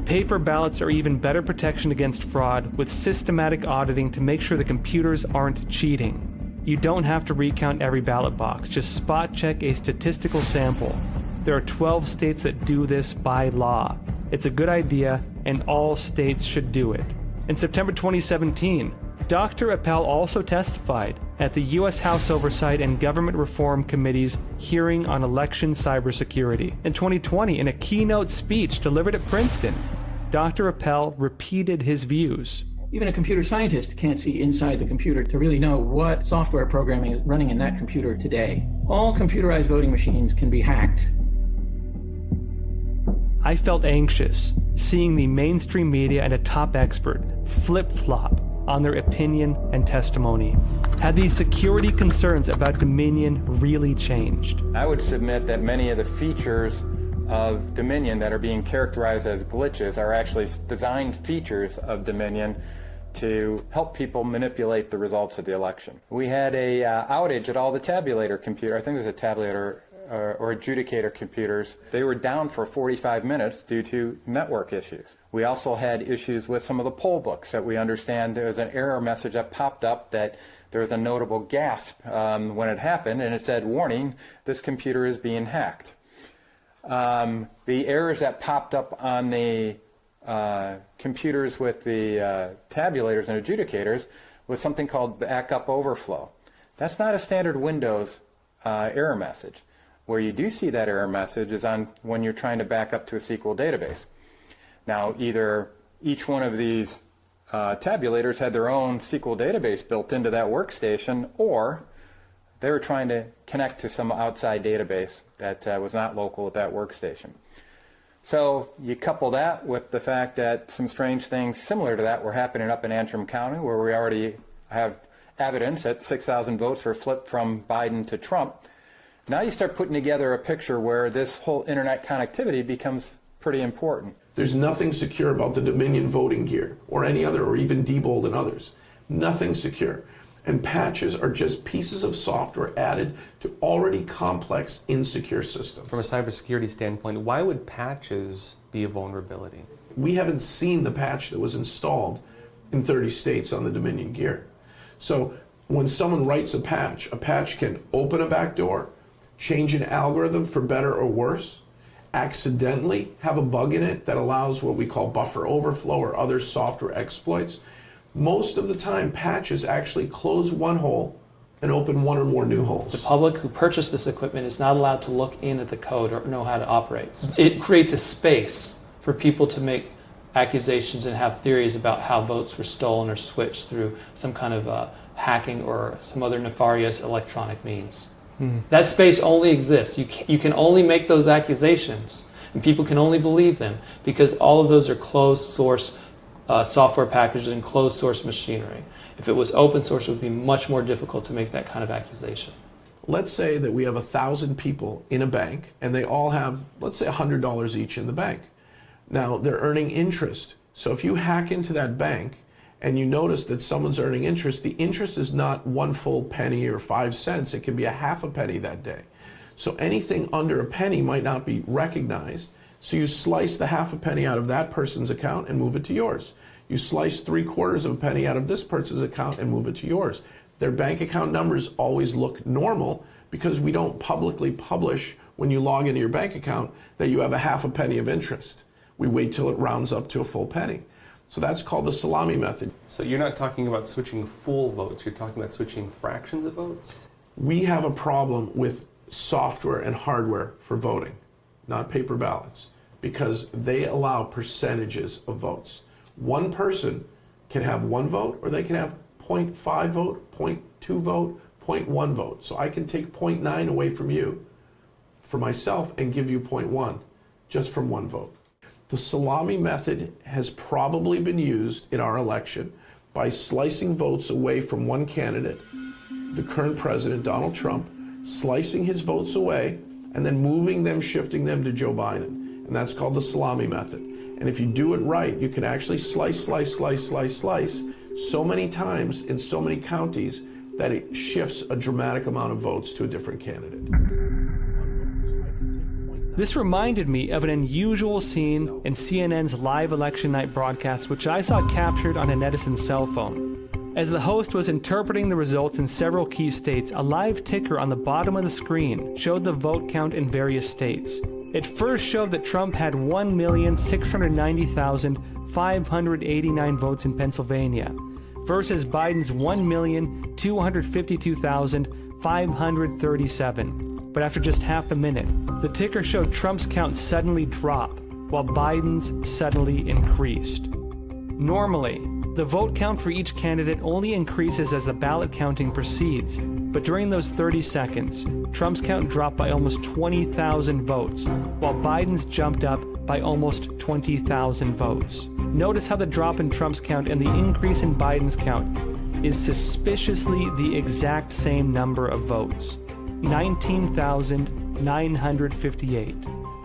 paper ballots are even better protection against fraud with systematic auditing to make sure the computers aren't cheating. You don't have to recount every ballot box, just spot check a statistical sample. There are 12 states that do this by law. It's a good idea, and all states should do it. In September 2017, Dr. Appel also testified at the U.S. House Oversight and Government Reform Committee's hearing on election cybersecurity. In 2020, in a keynote speech delivered at Princeton, Dr. Appel repeated his views. Even a computer scientist can't see inside the computer to really know what software programming is running in that computer today. All computerized voting machines can be hacked. I felt anxious seeing the mainstream media and a top expert flip-flop on their opinion and testimony. Had these security concerns about Dominion really changed? I would submit that many of the features of Dominion that are being characterized as glitches are actually design features of Dominion to help people manipulate the results of the election. We had a outage at all the tabulator computer. I think it was a tabulator or adjudicator computers, they were down for 45 minutes due to network issues. We also had issues with some of the poll books that we understand there was an error message that popped up that there was a notable gasp when it happened, and it said, warning, this computer is being hacked. The errors that popped up on the computers with the tabulators and adjudicators was something called backup overflow. That's not a standard Windows error message. Where you do see that error message is on when you're trying to back up to a SQL database. Now, either each one of these tabulators had their own SQL database built into that workstation, or they were trying to connect to some outside database that was not local at that workstation. So you couple that with the fact that some strange things similar to that were happening up in Antrim County, where we already have evidence that 6,000 votes were flipped from Biden to Trump. Now you start putting together a picture where this whole internet connectivity becomes pretty important. There's nothing secure about the Dominion voting gear or any other, or even Diebold and others. Nothing secure. And patches are just pieces of software added to already complex, insecure systems. From a cybersecurity standpoint, why would patches be a vulnerability? We haven't seen the patch that was installed in 30 states on the Dominion gear. So when someone writes a patch can open a back door, change an algorithm for better or worse, accidentally have a bug in it that allows what we call buffer overflow or other software exploits. Most of the time, patches actually close one hole and open one or more new holes. The public who purchased this equipment is not allowed to look in at the code or know how to operate. It creates a space for people to make accusations and have theories about how votes were stolen or switched through some kind of hacking or some other nefarious electronic means. That space only exists. You can only make those accusations, and people can only believe them because all of those are closed source software packages and closed source machinery. If it was open source, it would be much more difficult to make that kind of accusation. Let's say that we have 1,000 people in a bank and they all have, let's say, $100 each in the bank. Now they're earning interest. So if you hack into that bank and you notice that someone's earning interest, the interest is not 1 full penny or 5 cents. It can be a half a penny that day. So anything under a penny might not be recognized. So you slice the half a penny out of that person's account and move it to yours. You slice 3/4 of a penny out of this person's account and move it to yours. Their bank account numbers always look normal because we don't publicly publish when you log into your bank account that you have a half a penny of interest. We wait till it rounds up to a full penny. So that's called the salami method. So you're not talking about switching full votes, you're talking about switching fractions of votes? We have a problem with software and hardware for voting, not paper ballots, because they allow percentages of votes. One person can have 1 vote, or they can have 0.5 vote, 0.2 vote, 0.1 vote. So I can take 0.9 away from you for myself and give you 0.1 just from 1 vote. The salami method has probably been used in our election by slicing votes away from one candidate, the current president, Donald Trump, slicing his votes away and then moving them, shifting them to Joe Biden. And that's called the salami method. And if you do it right, you can actually slice so many times in so many counties that it shifts a dramatic amount of votes to a different candidate. This reminded me of an unusual scene in CNN's live election night broadcast, which I saw captured on a netizen's cell phone. As the host was interpreting the results in several key states, a live ticker on the bottom of the screen showed the vote count in various states. It first showed that Trump had 1,690,589 votes in Pennsylvania versus Biden's 1,252,537. But after just half a minute, the ticker showed Trump's count suddenly drop, while Biden's suddenly increased. Normally, the vote count for each candidate only increases as the ballot counting proceeds, but during those 30 seconds, Trump's count dropped by almost 20,000 votes, while Biden's jumped up by almost 20,000 votes. Notice how the drop in Trump's count and the increase in Biden's count is suspiciously the exact same number of votes. 19,958.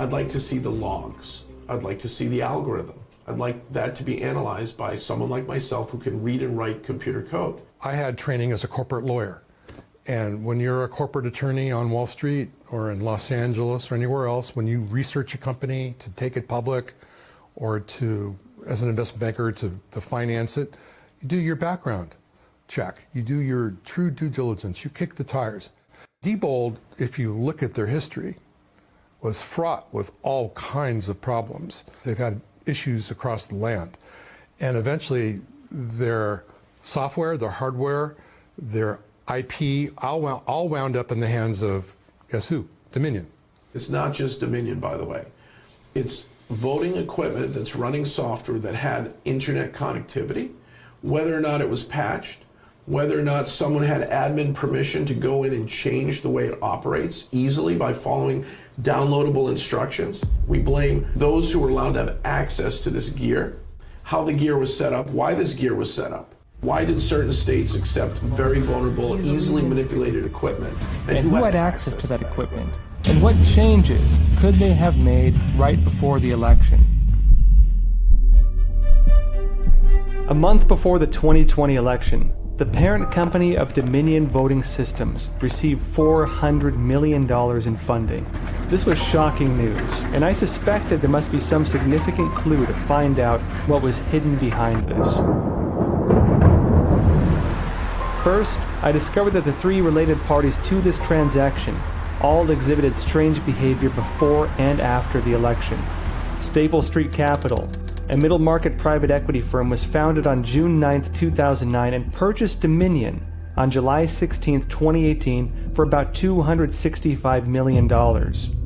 I'd like to see the logs. I'd like to see the algorithm. I'd like that to be analyzed by someone like myself who can read and write computer code. I had training as a corporate lawyer, And when you're a corporate attorney on Wall Street or in Los Angeles or anywhere else, when you research a company to take it public or to, as an investment banker, to finance it, you do your background check. You do your true due diligence. You kick the tires. Diebold, if you look at their history, was fraught with all kinds of problems. They've had issues across the land. And eventually their software, their hardware, their IP all wound up in the hands of, guess who? Dominion. It's not just Dominion, by the way. It's voting equipment that's running software that had internet connectivity, whether or not it was patched, whether or not someone had admin permission to go in and change the way it operates easily by following downloadable instructions. We blame those who were allowed to have access to this gear, how the gear was set up, why this gear was set up. Why did certain states accept very vulnerable, easily manipulated equipment? And who had access to that equipment? And what changes could they have made right before the election? A month before the 2020 election, the parent company of Dominion Voting Systems received $400 million in funding. This was shocking news, and I suspected there must be some significant clue to find out what was hidden behind this. First, I discovered that the three related parties to this transaction all exhibited strange behavior before and after the election. Staple Street Capital, a middle-market private equity firm, was founded on June 9, 2009 and purchased Dominion on July 16, 2018 for about $265 million.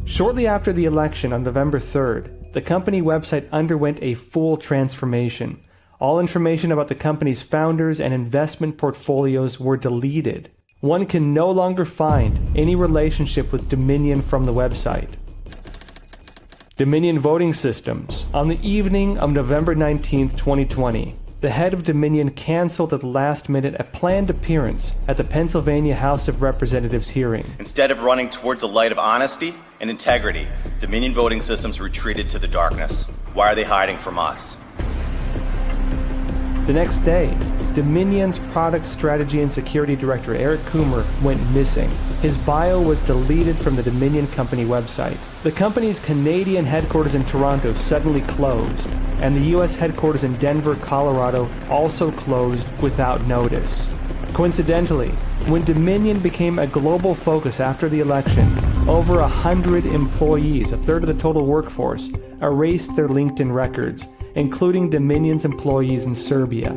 Shortly after the election on November 3rd, the company website underwent a full transformation. All information about the company's founders and investment portfolios were deleted. One can no longer find any relationship with Dominion from the website. Dominion Voting Systems. On the evening of November 19, 2020, the head of Dominion canceled at the last minute a planned appearance at the Pennsylvania House of Representatives hearing. Instead of running towards a light of honesty and integrity, Dominion Voting Systems retreated to the darkness. Why are they hiding from us? The next day, Dominion's product strategy and security director Eric Coomer went missing. His bio was deleted from the Dominion company website. The company's Canadian headquarters in Toronto suddenly closed, and the U.S. headquarters in Denver, Colorado also closed without notice. Coincidentally, when Dominion became a global focus after the election, over 100 employees, a third of the total workforce, erased their LinkedIn records, including Dominion's employees in Serbia.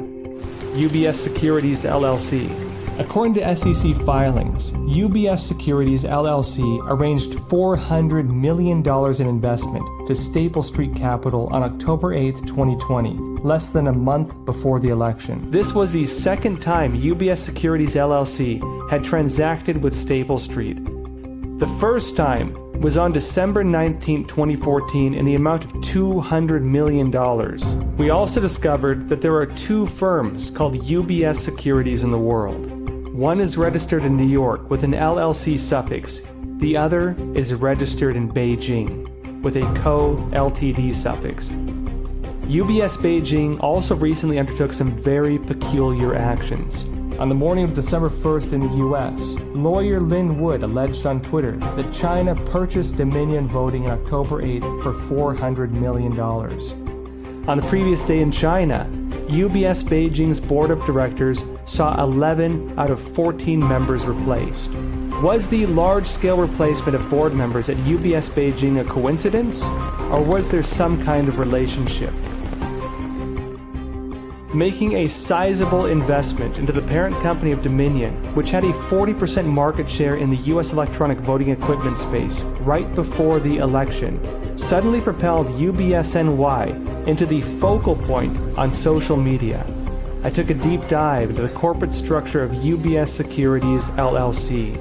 UBS Securities LLC. According to SEC filings, UBS Securities LLC arranged $400 million in investment to Staple Street Capital on October 8, 2020, less than a month before the election. This was the second time UBS Securities LLC had transacted with Staple Street. The first time was on December 19, 2014 in the amount of $200 million. We also discovered that there are two firms called UBS Securities in the world. One is registered in New York with an LLC suffix. The other is registered in Beijing with a co-Ltd suffix. UBS Beijing also recently undertook some very peculiar actions. On the morning of December 1st in the U.S., lawyer Lynn Wood alleged on Twitter that China purchased Dominion Voting on October 8th for $400 million. On the previous day in China, UBS Beijing's board of directors saw 11 out of 14 members replaced. Was the large-scale replacement of board members at UBS Beijing a coincidence, or was there some kind of relationship? Making a sizable investment into the parent company of Dominion, which had a 40% market share in the U.S. electronic voting equipment space right before the election, suddenly propelled UBSNY into the focal point on social media. I took a deep dive into the corporate structure of UBS Securities LLC.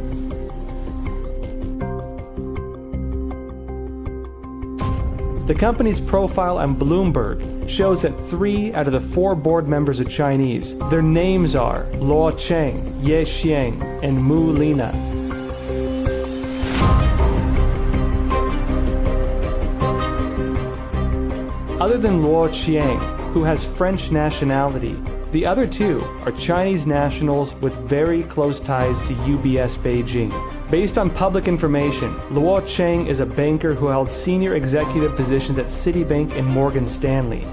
The company's profile on Bloomberg shows that 3 out of the 4 board members are Chinese. Their names are Luo Cheng, Ye Xiang, and Mu Lina. Other than Luo Qiang, who has French nationality, The other two are Chinese nationals with very close ties to UBS Beijing. Based on public information, Luo Cheng is a banker who held senior executive positions at Citibank and Morgan Stanley.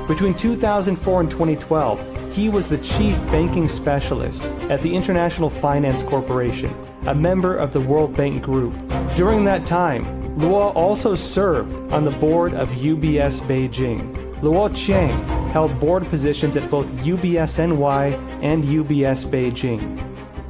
Between 2004 and 2012, he was the chief banking specialist at the International Finance Corporation, a member of the World Bank Group. During that time, Luo also served on the board of UBS Beijing. Luo Cheng held board positions at both UBS NY and UBS Beijing.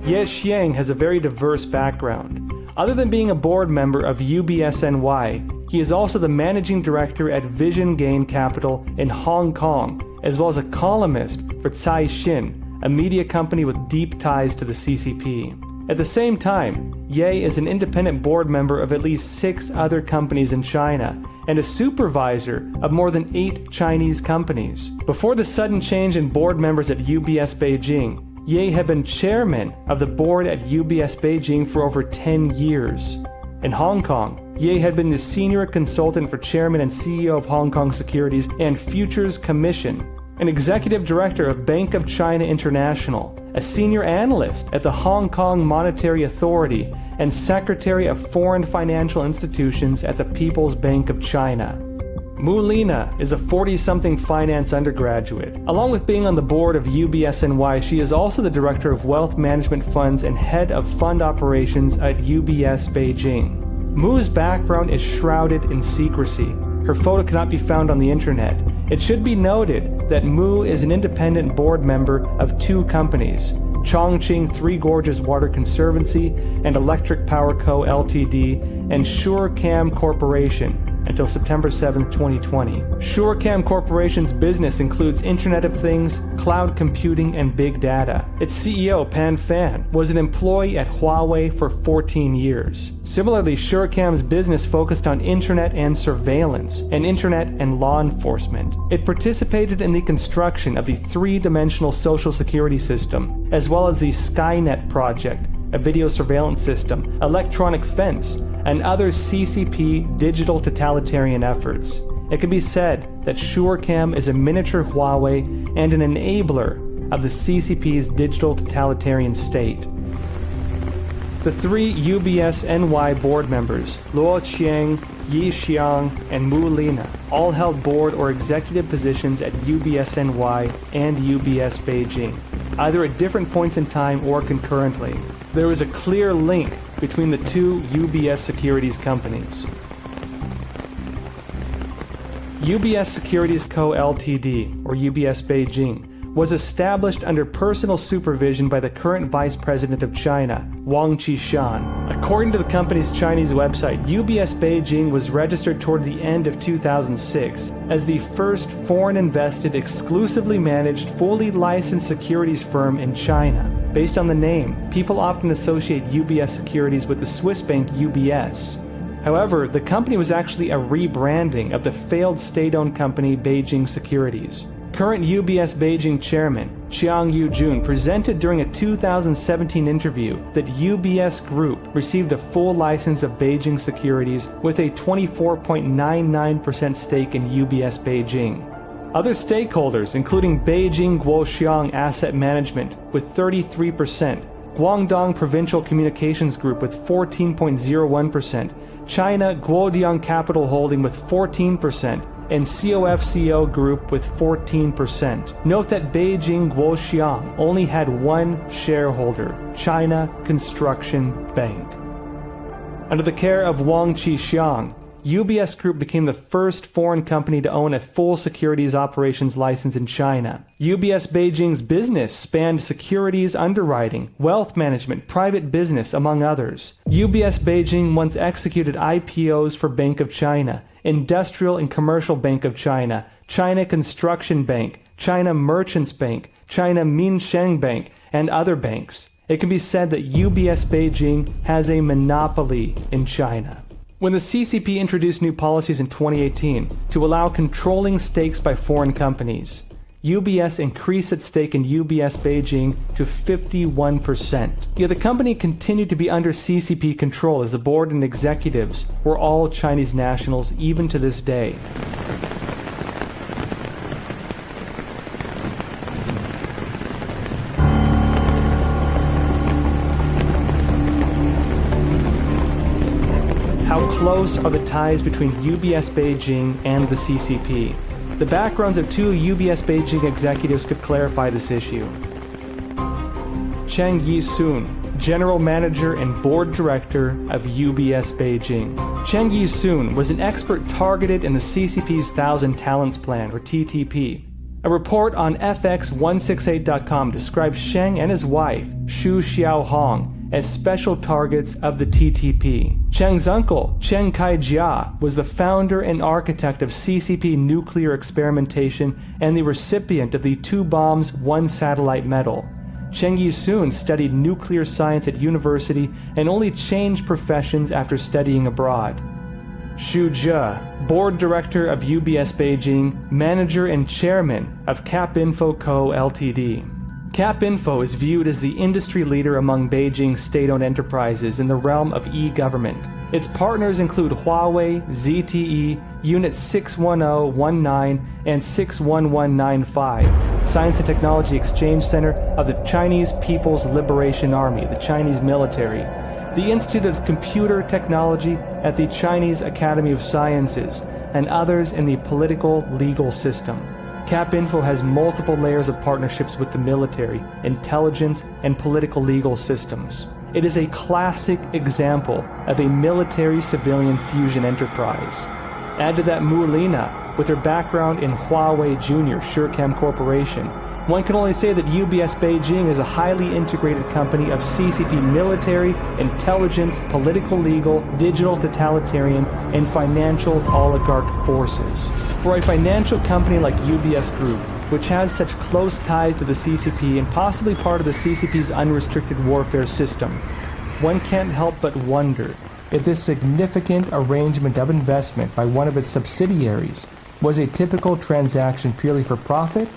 Ye Xiang has a very diverse background. Other than being a board member of UBS NY, he is also the managing director at Vision Gain Capital in Hong Kong, as well as a columnist for Cai Xin, a media company with deep ties to the CCP. At the same time, Ye is an independent board member of at least 6 other companies in China and a supervisor of more than 8 Chinese companies. Before the sudden change in board members at UBS Beijing, Ye had been chairman of the board at UBS Beijing for over 10 years. In Hong Kong, Ye had been the senior consultant for chairman and CEO of Hong Kong Securities and Futures Commission, an executive director of Bank of China International, a senior analyst at the Hong Kong Monetary Authority, and secretary of foreign financial institutions at the People's Bank of China. Mu Lina is a 40-something finance undergraduate. Along with being on the board of UBS NY, she is also the director of wealth management funds and head of fund operations at UBS Beijing. Mu's background is shrouded in secrecy. Her photo cannot be found on the internet. It should be noted that Mu is an independent board member of 2 companies, Chongqing Three Gorges Water Conservancy and Electric Power Co. Ltd. and SureCam Corporation until September 7, 2020. SureCam Corporation's business includes Internet of Things, cloud computing, and big data. Its CEO, Pan Fan, was an employee at Huawei for 14 years. Similarly, SureCam's business focused on Internet and surveillance, and Internet and law enforcement. It participated in the construction of the 3-dimensional social security system, as well as the Skynet project, a video surveillance system, electronic fence, and other CCP digital totalitarian efforts. It can be said that SureCam is a miniature Huawei and an enabler of the CCP's digital totalitarian state. The 3 UBS NY board members, Luo Qiang, Yi Xiang, and Mu Lina, all held board or executive positions at UBS NY and UBS Beijing, either at different points in time or concurrently. There is a clear link between the 2 UBS securities companies. UBS Securities Co. Ltd., or UBS Beijing, was established under personal supervision by the current Vice President of China, Wang Qishan. According to the company's Chinese website, UBS Beijing was registered toward the end of 2006 as the first foreign-invested, exclusively managed, fully licensed securities firm in China. Based on the name, people often associate UBS Securities with the Swiss bank UBS. However, the company was actually a rebranding of the failed state-owned company Beijing Securities. Current UBS Beijing chairman, Chiang Yu-jun, presented during a 2017 interview that UBS Group received a full license of Beijing Securities with a 24.99% stake in UBS Beijing. Other stakeholders, including Beijing Guoxiang Asset Management with 33%, Guangdong Provincial Communications Group with 14.01%, China Guodian Capital Holding with 14%, and COFCO Group with 14%. Note that Beijing Guoxiang only had one shareholder, China Construction Bank. Under the care of Wang Qishan, UBS Group became the first foreign company to own a full securities operations license in China. UBS Beijing's business spanned securities underwriting, wealth management, private business, among others. UBS Beijing once executed IPOs for Bank of China, Industrial and Commercial Bank of China, China Construction Bank, China Merchants Bank, China Minsheng Bank, and other banks. It can be said that UBS Beijing has a monopoly in China. When the CCP introduced new policies in 2018 to allow controlling stakes by foreign companies, UBS increased its stake in UBS Beijing to 51%. Yet the company continued to be under CCP control as the board and executives were all Chinese nationals even to this day. close are the ties between UBS Beijing and the CCP? The backgrounds of two UBS Beijing executives could clarify this issue. Cheng Yi-sun, General Manager and Board Director of UBS Beijing. Cheng Yi-sun was an expert targeted in the CCP's Thousand Talents Plan, or TTP. A report on FX168.com describes Cheng and his wife, Xu Xiaohong, as special targets of the TTP. Cheng's uncle, Cheng Kai-jia, was the founder and architect of CCP nuclear experimentation and the recipient of the 2 bombs, 1 satellite medal. Cheng Yi-sun studied nuclear science at university and only changed professions after studying abroad. Xu Zhe, Board Director of UBS Beijing, Manager and Chairman of Capinfo Co., Ltd. Capinfo is viewed as the industry leader among Beijing's state-owned enterprises in the realm of e-government. Its partners include Huawei, ZTE, Unit 61019, and 61195, Science and Technology Exchange Center of the Chinese People's Liberation Army, the Chinese military, the Institute of Computer Technology at the Chinese Academy of Sciences, and others in the political legal system. Capinfo has multiple layers of partnerships with the military, intelligence, and political legal systems. It is a classic example of a military-civilian fusion enterprise. Add to that Mu Lina, with her background in Huawei Junior Surecam Corporation. One can only say that UBS Beijing is a highly integrated company of CCP military, intelligence, political legal, digital totalitarian, and financial oligarch forces. For a financial company like UBS Group, which has such close ties to the CCP and possibly part of the CCP's unrestricted warfare system, one can't help but wonder if this significant arrangement of investment by one of its subsidiaries was a typical transaction purely for profit,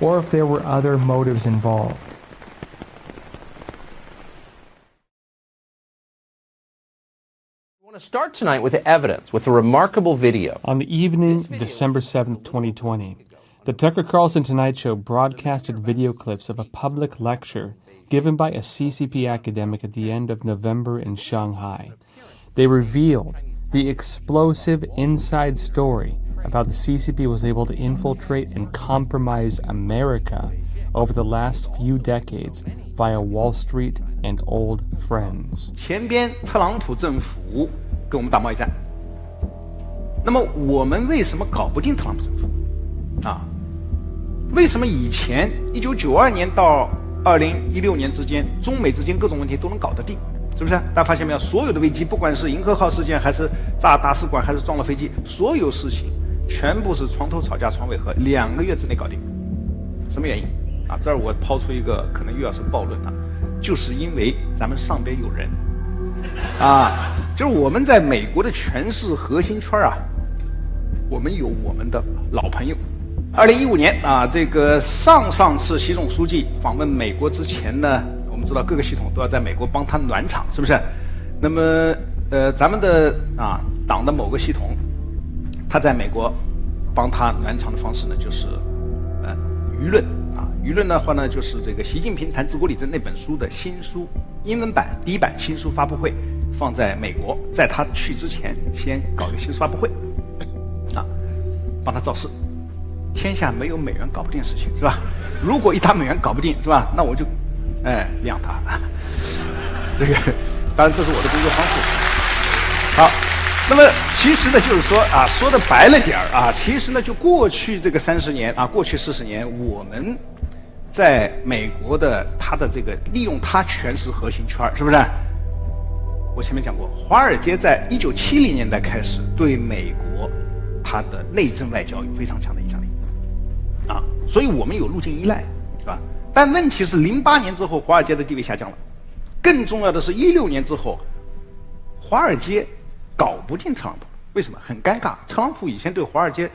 or if there were other motives involved. I want to start tonight with evidence, with a remarkable video. On the evening of December 7th, 2020, the Tucker Carlson Tonight Show broadcasted video clips of a public lecture given by a CCP academic at the end of November in Shanghai. They revealed the explosive inside story of how the CCP was able to infiltrate and compromise America over the last few decades via Wall Street and old friends. 前边特朗普政府跟我们打贸易战，那么我们为什么搞不定特朗普政府？啊，为什么以前1992年到2016年之间，中美之间各种问题都能搞得定？是不是？大家发现没有？所有的危机，不管是银河号事件，还是炸大使馆，还是撞了飞机，所有事情全部是床头吵架床尾和，2个月之内搞定。什么原因？啊，这儿我抛出一个可能又要是暴论了，就是因为咱们上边有人，啊，就是我们在美国的权势核心圈啊，我们有我们的老朋友。2015年啊，这个上次习总书记访问美国之前呢，我们知道各个系统都要在美国帮他暖场，是不是？那么咱们的党的某个系统，他在美国帮他暖场的方式呢，就是舆论啊，舆论的话呢，就是这个习近平谈治国理政那本书的新书英文版第1版新书发布会放在美国，在他去之前先搞一个新书发布会，啊，帮他造势。天下没有美元搞不定的事情，是吧？如果一打美元搞不定，是吧？那我就晾他。这个当然这是我的工作方式。好，那么其实呢，就是说啊，说的白了点啊，其实呢，就过去这个30年啊，过去40年，我们在美国的它的这个利用它权势核心圈，是不是？我前面讲过，华尔街在1970年代开始对美国它的内政外交有非常强的影响力，啊，所以我们有路径依赖，是吧？但问题是08年之后，华尔街的地位下降了，更重要的是16年之后，华尔街搞不定特朗普，为什么？很尴尬，特朗普以前对华尔街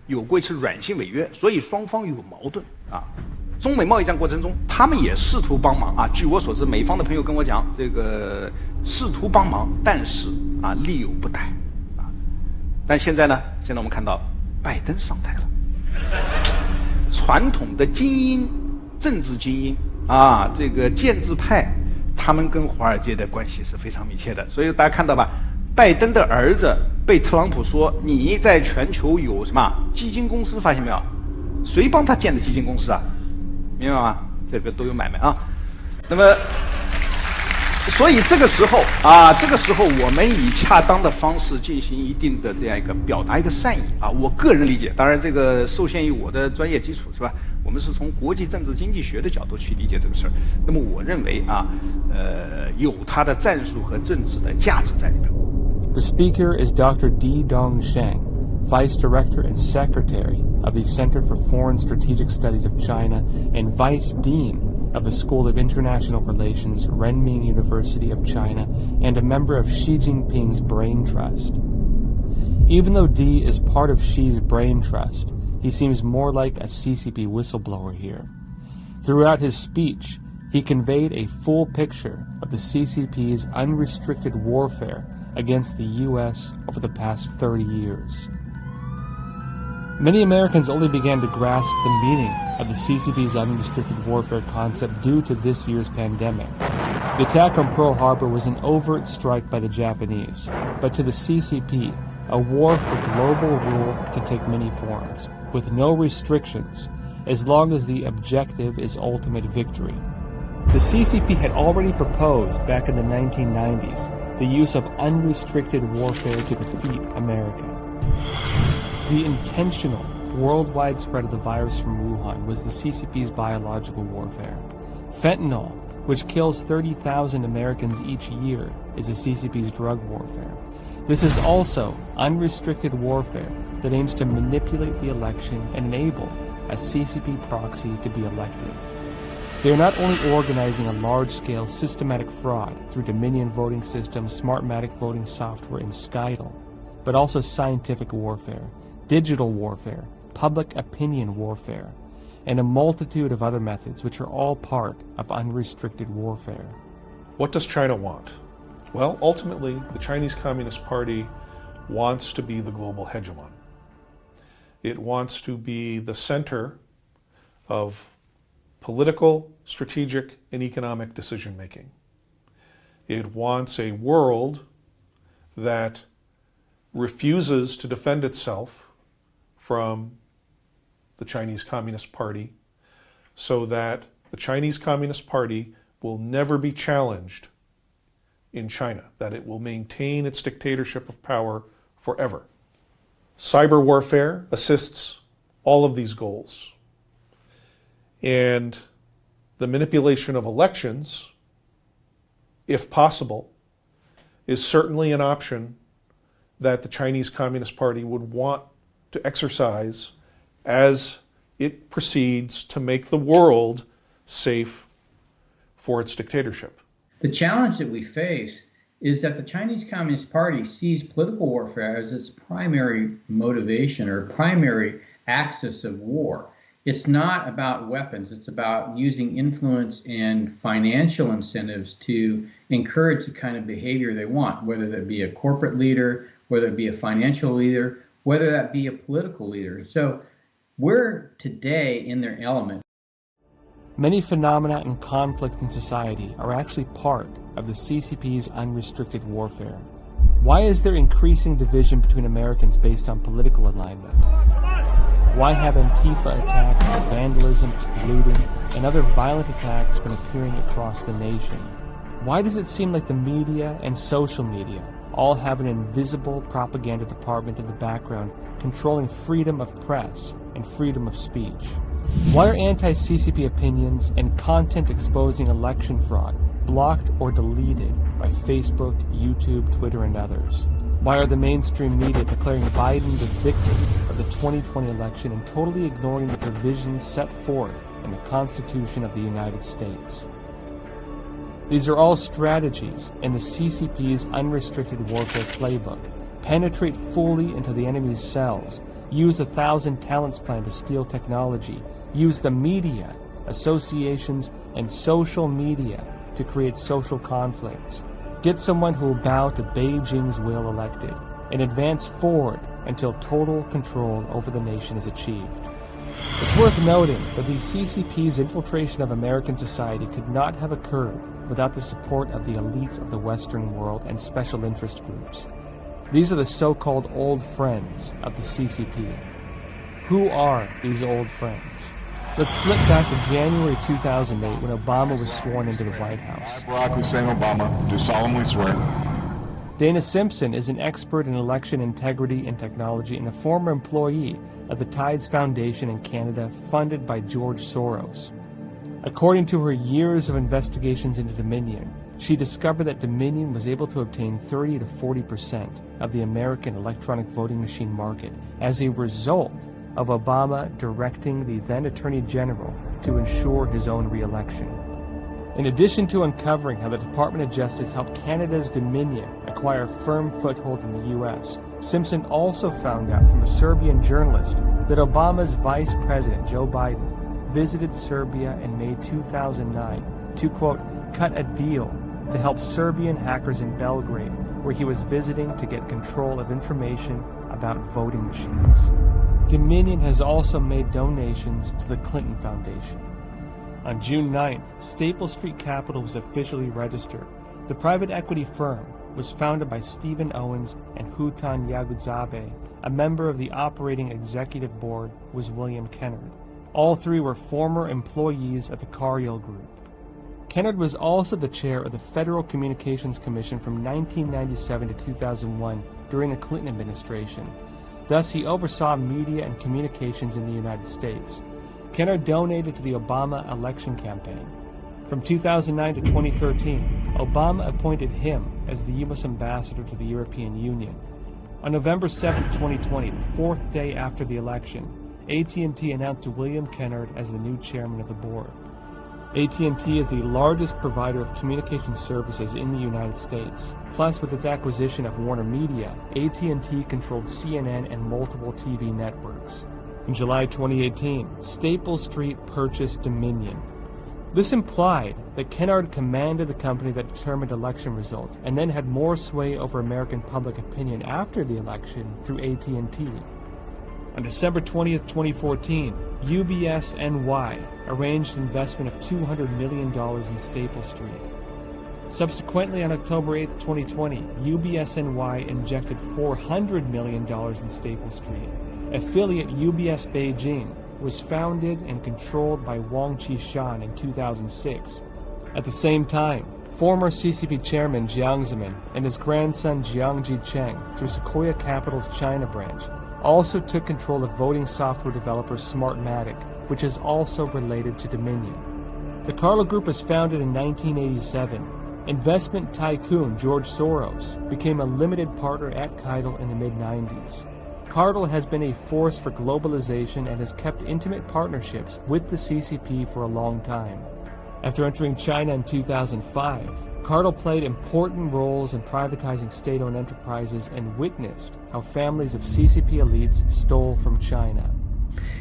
有过一次软性违约，所以双方有矛盾啊。中美贸易战过程中，他们也试图帮忙啊。据我所知，美方的朋友跟我讲，这个试图帮忙，但是啊，力有不逮啊。但现在呢？现在我们看到拜登上台了，传统的精英、政治精英啊，这个建制派，他们跟华尔街的关系是非常密切的。所以大家看到吧，拜登的儿子被特朗普说你在全球有什么基金公司，发现没有？谁帮他建的基金公司啊？明白吗？这里边都有买卖啊。那么，所以这个时候我们以恰当的方式进行一定的这样一个表达一个善意啊。我个人理解，当然这个受限于我的专业基础是吧？我们是从国际政治经济学的角度去理解这个事儿。那么我认为有它的战术和政治的价值在里边。The speaker is Dr. Di Dongsheng, Vice Director and Secretary of the Center for Foreign Strategic Studies of China and Vice Dean of the School of International Relations, Renmin University of China, and a member of Xi Jinping's Brain Trust. Even though Di is part of Xi's Brain Trust, he seems more like a CCP whistleblower here. Throughout his speech, he conveyed a full picture of the CCP's unrestricted warfare against the U.S. over the past 30 years. Many Americans only began to grasp the meaning of the CCP's unrestricted warfare concept due to this year's pandemic. The attack on Pearl Harbor was an overt strike by the Japanese, but to the CCP, a war for global rule can take many forms, with no restrictions, as long as the objective is ultimate victory. The CCP had already proposed back in the 1990s the use of unrestricted warfare to defeat America. The intentional worldwide spread of the virus from Wuhan was the CCP's biological warfare. Fentanyl, which kills 30,000 Americans each year, is the CCP's drug warfare. This is also unrestricted warfare that aims to manipulate the election and enable a CCP proxy to be elected. They are not only organizing a large-scale systematic fraud through Dominion voting systems, Smartmatic voting software, and Skytle, but also scientific warfare, digital warfare, public opinion warfare, and a multitude of other methods which are all part of unrestricted warfare. What does China want? Well, ultimately, the Chinese Communist Party wants to be the global hegemon. It wants to be the center of political, strategic, and economic decision-making. It wants a world that refuses to defend itself from the Chinese Communist Party, so that the Chinese Communist Party will never be challenged in China, that it will maintain its dictatorship of power forever. Cyber warfare assists all of these goals. And the manipulation of elections, if possible, is certainly an option that the Chinese Communist Party would want to exercise as it proceeds to make the world safe for its dictatorship. The challenge that we face is that the Chinese Communist Party sees political warfare as its primary motivation or primary axis of war. It's not about weapons. It's about using influence and financial incentives to encourage the kind of behavior they want, whether that be a corporate leader, whether it be a financial leader, whether that be a political leader. So we're today in their element. Many phenomena and conflicts in society are actually part of the CCP's unrestricted warfare. Why is there increasing division between Americans based on political alignment? Why have Antifa attacks, vandalism, looting, and other violent attacks been appearing across the nation? Why does it seem like the media and social media all have an invisible propaganda department in the background controlling freedom of press and freedom of speech? Why are anti-CCP opinions and content exposing election fraud blocked or deleted by Facebook, YouTube, Twitter, and others? Why are the mainstream media declaring Biden the victor of the 2020 election and totally ignoring the provisions set forth in the Constitution of the United States? These are all strategies in the CCP's unrestricted warfare playbook. Penetrate fully into the enemy's cells, use 1,000 talents plan to steal technology, use the media, associations, and social media to create social conflicts. Get someone who will bow to Beijing's will elected, and advance forward until total control over the nation is achieved. It's worth noting that the CCP's infiltration of American society could not have occurred without the support of the elites of the Western world and special interest groups. These are the so-called old friends of the CCP. Who are these old friends? Let's flip back to January 2008 when Obama was sworn into the White House. Barack Hussein Obama, do solemnly swear. Dana Simpson is an expert in election integrity and technology and a former employee of the Tides Foundation in Canada, funded by George Soros. According to her years of investigations into Dominion, she discovered that Dominion was able to obtain 30 to 40% of the American electronic voting machine market as a result of Obama directing the then Attorney General to ensure his own re-election. In addition to uncovering how the Department of Justice helped Canada's Dominion acquire a firm foothold in the U.S., Simpson also found out from a Serbian journalist that Obama's Vice President, Joe Biden, visited Serbia in May 2009 to, quote, cut a deal to help Serbian hackers in Belgrade, where he was visiting to get control of information about voting machines. Dominion has also made donations to the Clinton Foundation. On June 9th, Staple Street Capital was officially registered. The private equity firm was founded by Stephen Owens, and Hutan Yagudzabe. A member of the operating executive board was William Kennard. All three were former employees of the Cargill Group. Kennard was also the chair of the Federal Communications Commission from 1997 to 2001 during the Clinton administration. Thus, he oversaw media and communications in the United States. Kennard donated to the Obama election campaign. From 2009 to 2013, Obama appointed him as the U.S. ambassador to the European Union. On November 7, 2020, the fourth day after the election, AT&T announced William Kennard as the new chairman of the board. AT&T is the largest provider of communication services in the United States. Plus, with its acquisition of Warner Media, AT&T controlled CNN and multiple TV networks. In July 2018, Staple Street purchased Dominion. This implied that Kennard commanded the company that determined election results and then had more sway over American public opinion after the election through AT&T. On December 20th, 2014, UBS NY arranged an investment of $200 million in Staple Street. Subsequently, on October 8th, 2020, UBS NY injected $400 million in Staple Street. Affiliate UBS Beijing was founded and controlled by Wang Qishan in 2006. At the same time, former CCP chairman Jiang Zemin and his grandson Jiang Jicheng, through Sequoia Capital's China branch, also took control of voting software developer Smartmatic, which is also related to Dominion. The Carlyle Group was founded in 1987. Investment tycoon George Soros became a limited partner at Carlyle in the mid-90s. Carlyle has been a force for globalization and has kept intimate partnerships with the CCP for a long time. After entering China in 2005, Carlyle played important roles in privatizing state-owned enterprises and witnessed how families of CCP elites stole from China.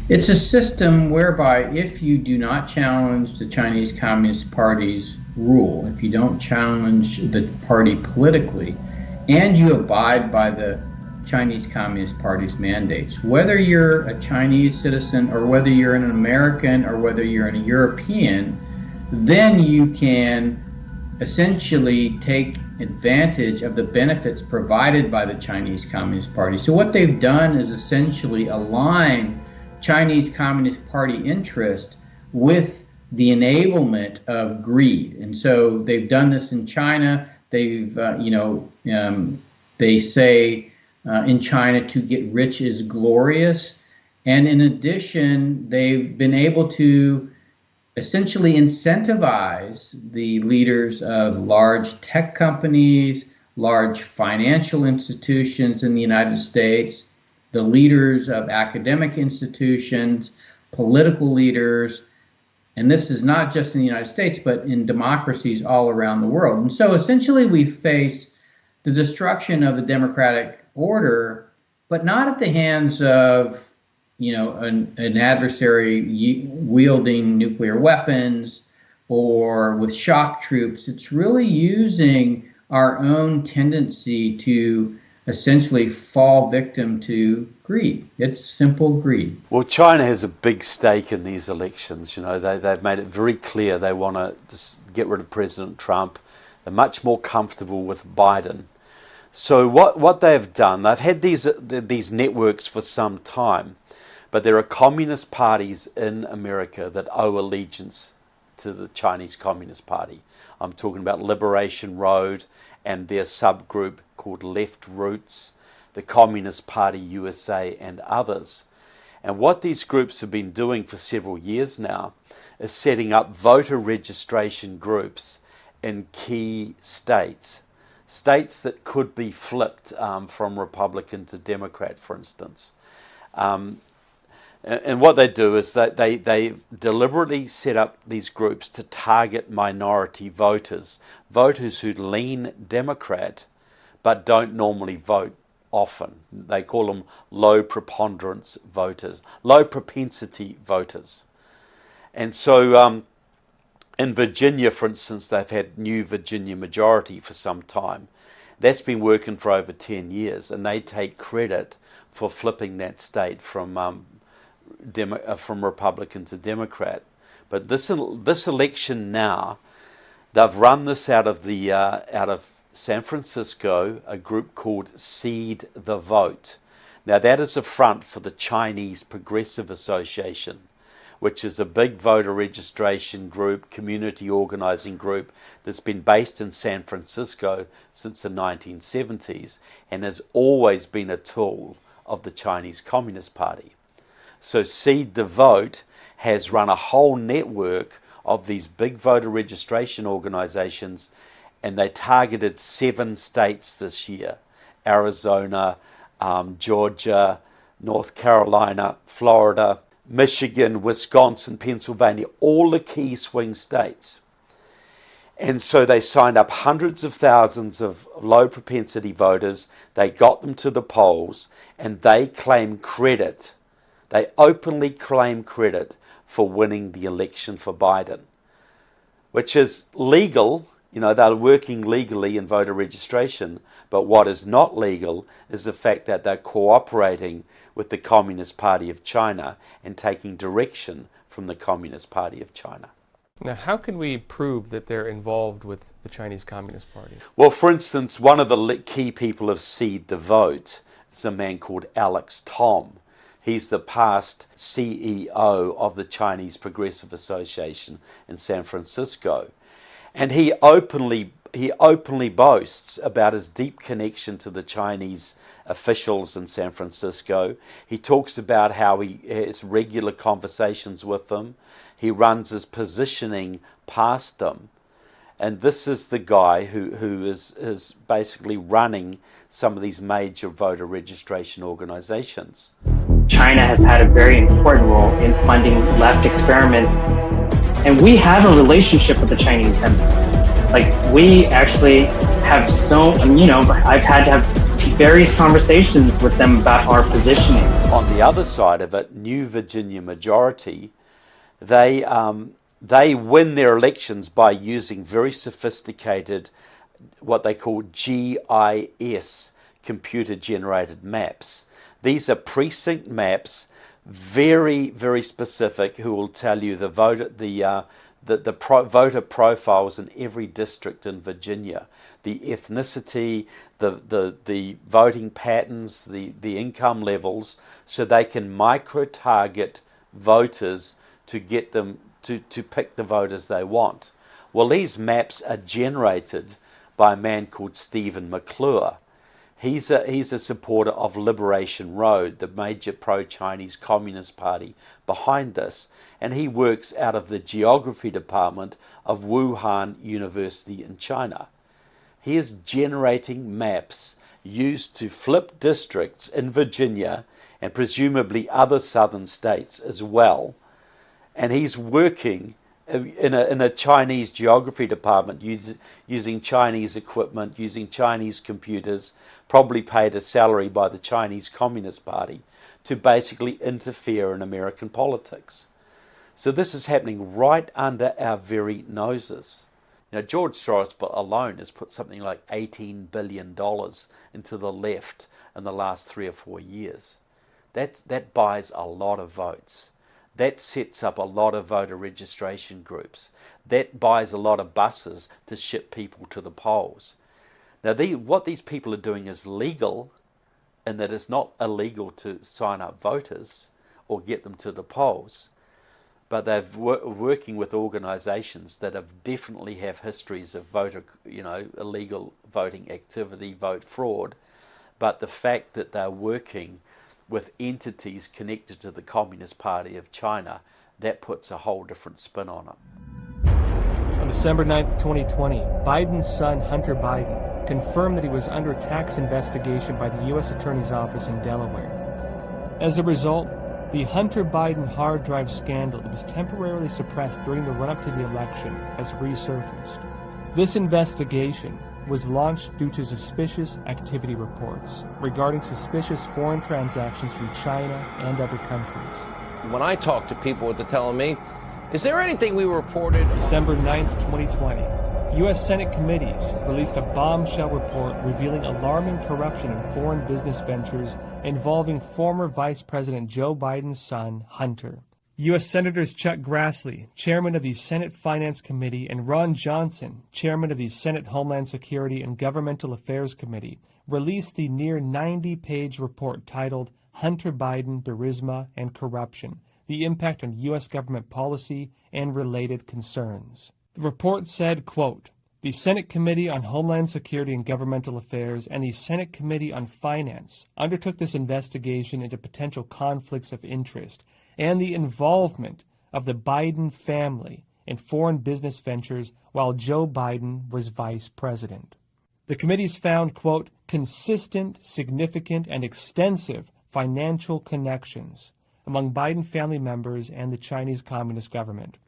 It's a system whereby if you do not challenge the Chinese Communist Party's rule, if you don't challenge the party politically, and you abide by the Chinese Communist Party's mandates, whether you're a Chinese citizen or whether you're an American or whether you're a European, then you can essentially take advantage of the benefits provided by the Chinese Communist Party. So what they've done is essentially align Chinese Communist Party interest with the enablement of greed. And so they've done this in China. They've, they say in China to get rich is glorious. And in addition, they've been able to essentially incentivize the leaders of large tech companies, large financial institutions in the United States, the leaders of academic institutions, political leaders, and this is not just in the United States, but in democracies all around the world. And so essentially we face the destruction of the democratic order, but not at the hands of an adversary wielding nuclear weapons or with shock troops. It's really using our own tendency to essentially fall victim to greed. It's simple greed. Well, China has a big stake in these elections. They've made it very clear they want to just get rid of President Trump. They're much more comfortable with Biden. So what they've done, they've had these networks for some time, but there are communist parties in America that owe allegiance to the Chinese Communist Party. I'm talking about Liberation Road and their subgroup called Left Roots, the Communist Party USA, and others. And what these groups have been doing for several years now is setting up voter registration groups in key states. States that could be flipped from Republican to Democrat, for instance. And what they do is that they deliberately set up these groups to target minority voters, voters who lean Democrat but don't normally vote often. They call them low preponderance voters, low propensity voters. And so in Virginia, for instance, they've had new Virginia majority for some time. That's been working for over 10 years, and they take credit for flipping that state from Republican to Democrat. But this election now, they've run this out of San Francisco, a group called Seed the Vote. Now that is a front for the Chinese Progressive Association, which is a big voter registration group, community organizing group that's been based in San Francisco since the 1970s and has always been a tool of the Chinese Communist Party. So Seed the Vote has run a whole network of these big voter registration organizations, and they targeted 7 states this year: Arizona, Georgia, North Carolina, Florida, Michigan, Wisconsin, Pennsylvania, all the key swing states. And so they signed up hundreds of thousands of low propensity voters, they got them to the polls, and they claim credit. They openly claim credit for winning the election for Biden, which is legal. You know, they're working legally in voter registration, but what is not legal is the fact that they're cooperating with the Communist Party of China and taking direction from the Communist Party of China. Now, how can we prove that they're involved with the Chinese Communist Party? Well, for instance, one of the key people of Seed the Vote is a man called Alex Tom. He's the past CEO of the Chinese Progressive Association in San Francisco. And he openly boasts about his deep connection to the Chinese officials in San Francisco. He talks about how he has regular conversations with them. He runs his positioning past them. And this is the guy who is basically running some of these major voter registration organizations. China has had a very important role in funding left experiments. And we have a relationship with the Chinese embassy. Like, we actually have I've had to have various conversations with them about our positioning. On the other side of it, New Virginia majority, they win their elections by using very sophisticated, what they call GIS, computer-generated maps. These are precinct maps, very, very specific, who will tell you the voter profiles in every district in Virginia, the ethnicity, the voting patterns, the income levels, so they can micro-target voters to get them to pick the voters they want. Well, these maps are generated by a man called Stephen McClure. He's a supporter of Liberation Road, the major pro-Chinese Communist Party behind this, and he works out of the geography department of Wuhan University in China. He is generating maps used to flip districts in Virginia and presumably other southern states as well, and he's working in a Chinese geography department using Chinese equipment, using Chinese computers, probably paid a salary by the Chinese Communist Party to basically interfere in American politics. So this is happening right under our very noses. You know, George Soros alone has put something like $18 billion into the left in the last 3 or 4 years. That buys a lot of votes. That sets up a lot of voter registration groups. That buys a lot of buses to ship people to the polls. Now, what these people are doing is legal, and that it's not illegal to sign up voters or get them to the polls, but they're working with organisations that definitely have histories of illegal voting activity, vote fraud. But the fact that they're working with entities connected to the Communist Party of China, that puts a whole different spin on it. On December 9th, 2020, Biden's son, Hunter Biden, confirmed that he was under a tax investigation by the U.S. Attorney's Office in Delaware. As a result, the Hunter Biden hard drive scandal that was temporarily suppressed during the run-up to the election has resurfaced. This investigation was launched due to suspicious activity reports regarding suspicious foreign transactions from China and other countries. When I talk to people, what they're telling me, is there anything we reported? December 9th, 2020, U.S. Senate committees released a bombshell report revealing alarming corruption in foreign business ventures involving former Vice President Joe Biden's son, Hunter. U.S. Senators Chuck Grassley, chairman of the Senate Finance Committee, and Ron Johnson, chairman of the Senate Homeland Security and Governmental Affairs Committee, released the near 90-page report titled Hunter Biden, Burisma, and Corruption, the Impact on U.S. Government Policy and Related Concerns. The report said, quote, "The Senate Committee on Homeland Security and Governmental Affairs and the Senate Committee on Finance undertook this investigation into potential conflicts of interest and the involvement of the Biden family in foreign business ventures while Joe Biden was vice president. The committees found, quote, consistent, significant, and extensive financial connections among Biden family members and the Chinese Communist government."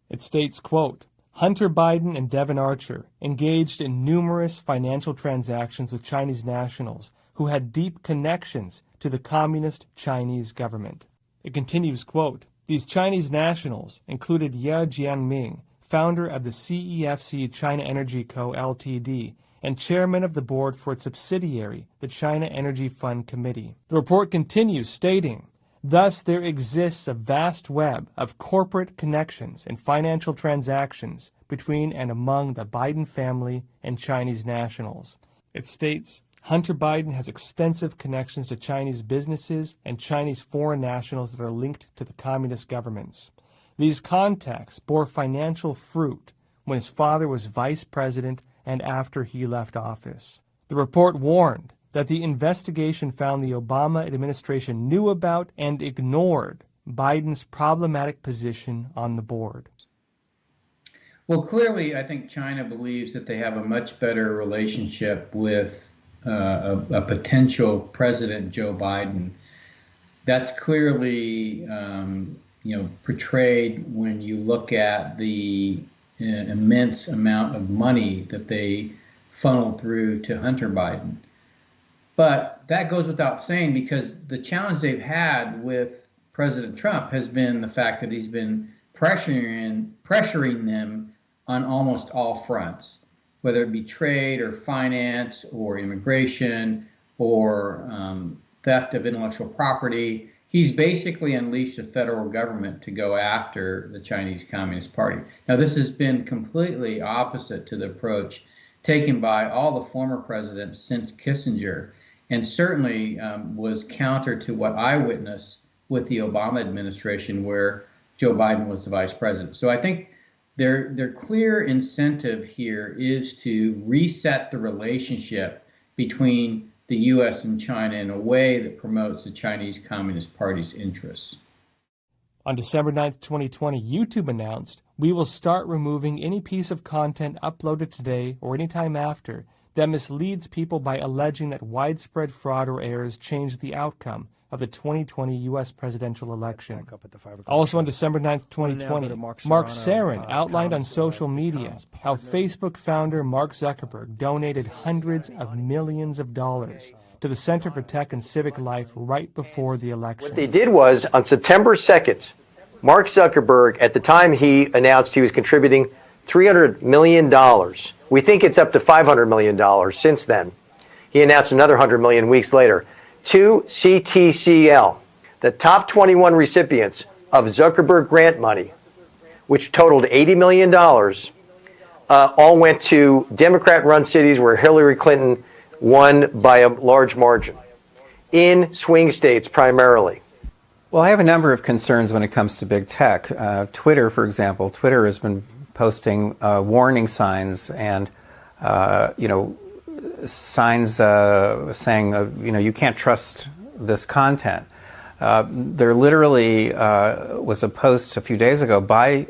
It states, quote, "Hunter Biden and Devon Archer engaged in numerous financial transactions with Chinese nationals who had deep connections to the Communist Chinese government." It continues, quote, "These Chinese nationals included Ye Jianming, founder of the CEFC China Energy Co., Ltd., and chairman of the board for its subsidiary, the China Energy Fund Committee." The report continues, stating, "Thus, there exists a vast web of corporate connections and financial transactions between and among the Biden family and Chinese nationals." It states, "Hunter Biden has extensive connections to Chinese businesses and Chinese foreign nationals that are linked to the communist governments. These contacts bore financial fruit when his father was vice president and after he left office." The report warned that the investigation found the Obama administration knew about and ignored Biden's problematic position on the board. Well, clearly, I think China believes that they have a much better relationship with a potential President Joe Biden. That's clearly, portrayed when you look at the immense amount of money that they funneled through to Hunter Biden. But that goes without saying, because the challenge they've had with President Trump has been the fact that he's been pressuring them on almost all fronts, whether it be trade or finance or immigration or theft of intellectual property. He's basically unleashed the federal government to go after the Chinese Communist Party. Now, this has been completely opposite to the approach taken by all the former presidents since Kissinger, and certainly was counter to what I witnessed with the Obama administration, where Joe Biden was the vice president. So I think their clear incentive here is to reset the relationship between the U.S. and China in a way that promotes the Chinese Communist Party's interests. On December 9th, 2020, YouTube announced, "We will start removing any piece of content uploaded today or any time after that misleads people by alleging that widespread fraud or errors changed the outcome of the 2020 U.S. presidential election." Also on December 9th, 2020, Mark Sarin outlined on social media how Facebook founder Mark Zuckerberg donated hundreds of millions of dollars to the Center for Tech and Civic Life right before the election. What they did was, on September 2nd, Mark Zuckerberg, at the time he announced he was contributing $300 million. We think it's up to $500 million since then. He announced another $100 million weeks later. To CTCL, the top 21 recipients of Zuckerberg grant money, which totaled $80 million, all went to Democrat-run cities where Hillary Clinton won by a large margin, in swing states primarily. Well, I have a number of concerns when it comes to big tech. Twitter, for example, Twitter has been posting warning signs and, signs saying, you can't trust this content. There literally was a post a few days ago by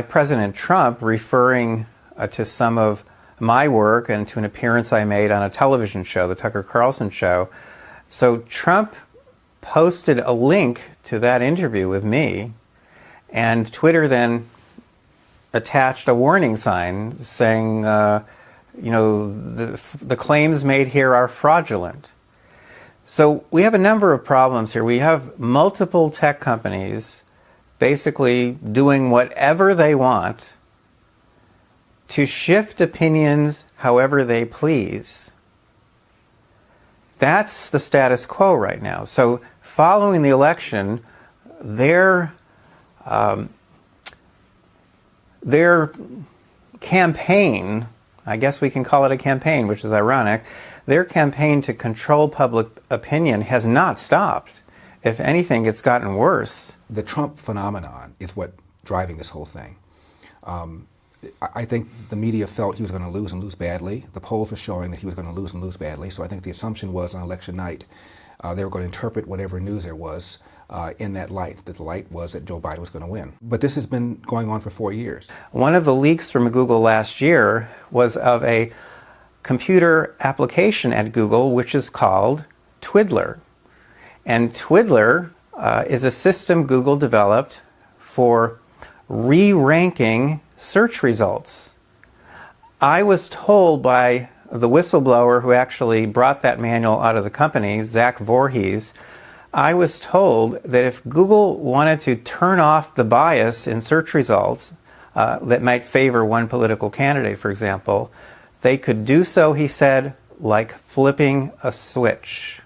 President Trump referring to some of my work and to an appearance I made on a television show, the Tucker Carlson show. So Trump posted a link to that interview with me, and Twitter then attached a warning sign saying, the claims made here are fraudulent. So we have a number of problems here. We have multiple tech companies basically doing whatever they want to shift opinions however they please. That's the status quo right now. So following the election, their campaign, I guess we can call it a campaign, which is ironic, their campaign to control public opinion has not stopped. If anything, it's gotten worse. The Trump phenomenon is what driving this whole thing. I think the media felt he was going to lose and lose badly. The polls were showing that he was going to lose and lose badly. So I think the assumption was on election night, they were going to interpret whatever news there was in that light, that the light was that Joe Biden was going to win. But this has been going on for 4 years. One of the leaks from Google last year was of a computer application at Google which is called Twiddler. And Twiddler is a system Google developed for re-ranking search results. I was told by the whistleblower who actually brought that manual out of the company, Zach Voorhees, I was told that if Google wanted to turn off the bias in search results that might favor one political candidate, for example, they could do so, he said, like flipping a switch.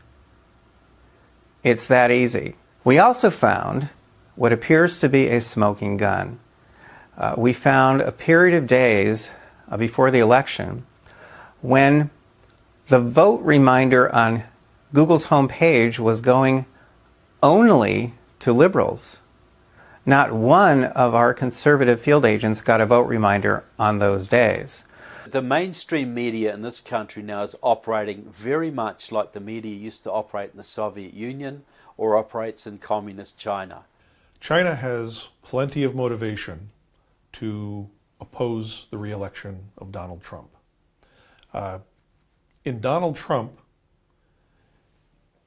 It's that easy. We also found what appears to be a smoking gun. We found a period of days before the election when the vote reminder on Google's homepage was going only to liberals. Not one of our conservative field agents got a vote reminder on those days. The mainstream media in this country now is operating very much like the media used to operate in the Soviet Union or operates in communist China. China has plenty of motivation to oppose the re-election of Donald Trump. In Donald Trump,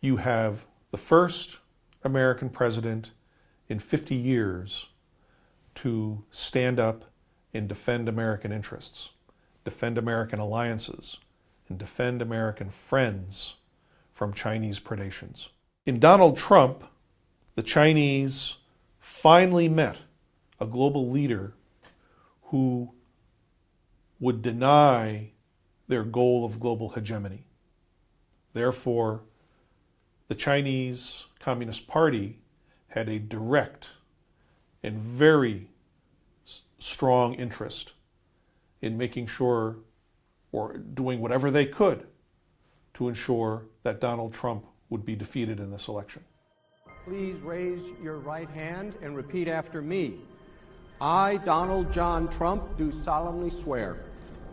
you have the first American president in 50 years to stand up and defend American interests, defend American alliances, and defend American friends from Chinese predations. In Donald Trump, the Chinese finally met a global leader who would deny their goal of global hegemony. Therefore, the Chinese Communist Party had a direct and very strong interest in making sure, or doing whatever they could, to ensure that Donald Trump would be defeated in this election. Please raise your right hand and repeat after me. I, Donald John Trump, do solemnly swear.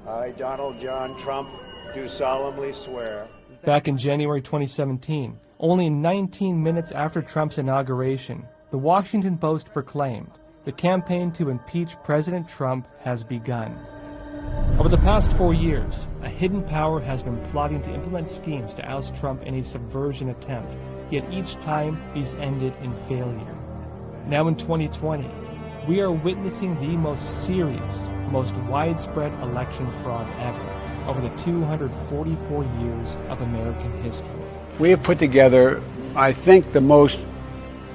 I, Donald John Trump, do solemnly swear. Back in January 2017, only 19 minutes after Trump's inauguration, the Washington Post proclaimed the campaign to impeach President Trump has begun. Over the past 4 years, a hidden power has been plotting to implement schemes to oust Trump in a subversion attempt, yet each time these ended in failure. Now in 2020, we are witnessing the most serious, most widespread election fraud ever over the 244 years of American history. We have put together, I think, the most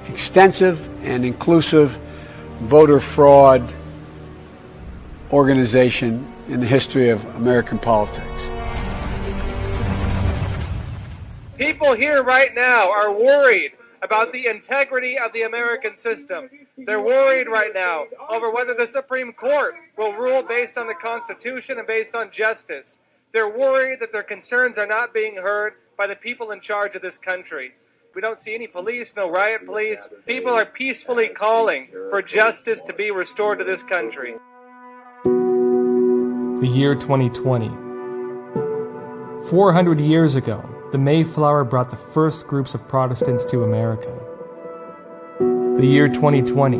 extensive and inclusive voter fraud organization in the history of American politics. People here right now are worried about the integrity of the American system. They're worried right now over whether the Supreme Court will rule based on the Constitution and based on justice. They're worried that their concerns are not being heard by the people in charge of this country. We don't see any police, no riot police. People are peacefully calling for justice to be restored to this country. The year 2020. 400 years ago, the Mayflower brought the first groups of Protestants to America. The year 2020,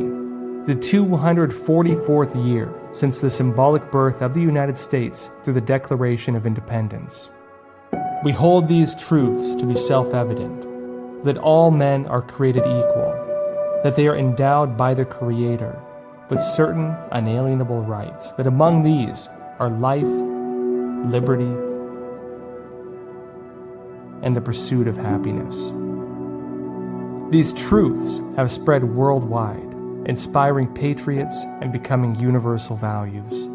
the 244th year since the symbolic birth of the United States through the Declaration of Independence. We hold these truths to be self-evident, that all men are created equal, that they are endowed by their Creator with certain unalienable rights, that among these are life, liberty, and the pursuit of happiness. These truths have spread worldwide, inspiring patriots and becoming universal values.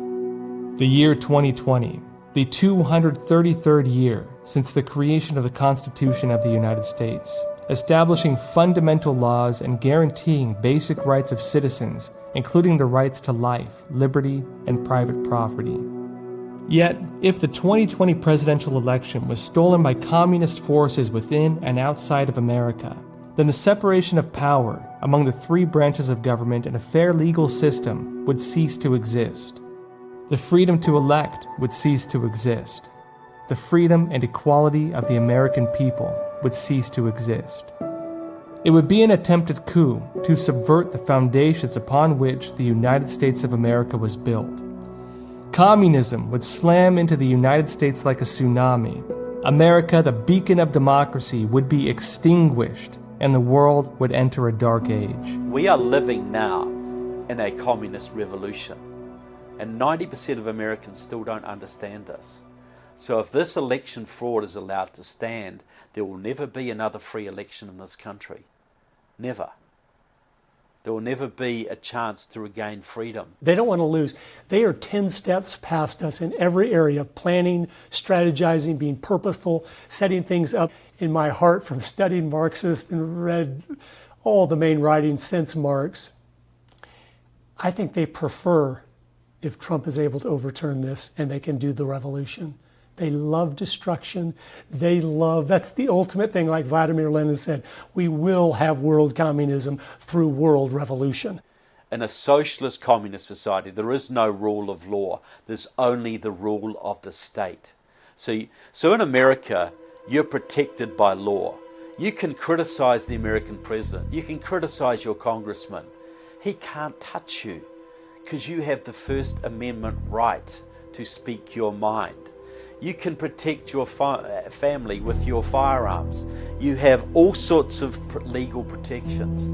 The year 2020, the 233rd year since the creation of the Constitution of the United States, establishing fundamental laws and guaranteeing basic rights of citizens, including the rights to life, liberty, and private property. Yet, if the 2020 presidential election was stolen by communist forces within and outside of America, then the separation of power among the three branches of government and a fair legal system would cease to exist. The freedom to elect would cease to exist. The freedom and equality of the American people would cease to exist. It would be an attempted coup to subvert the foundations upon which the United States of America was built. Communism would slam into the United States like a tsunami. America, the beacon of democracy, would be extinguished, and the world would enter a dark age. We are living now in a communist revolution, and 90% of Americans still don't understand this. So if this election fraud is allowed to stand, there will never be another free election in this country. Never. There will never be a chance to regain freedom. They don't want to lose. They are 10 steps past us in every area of planning, strategizing, being purposeful, setting things up. In my heart, from studying Marxist and read all the main writings since Marx, I think they prefer if Trump is able to overturn this and they can do the revolution. They love destruction. That's the ultimate thing, like Vladimir Lenin said, we will have world communism through world revolution. In a socialist communist society, there is no rule of law. There's only the rule of the state. So in America, you're protected by law. You can criticize the American president. You can criticize your congressman. He can't touch you because you have the First Amendment right to speak your mind. You can protect your family with your firearms. You have all sorts of legal protections.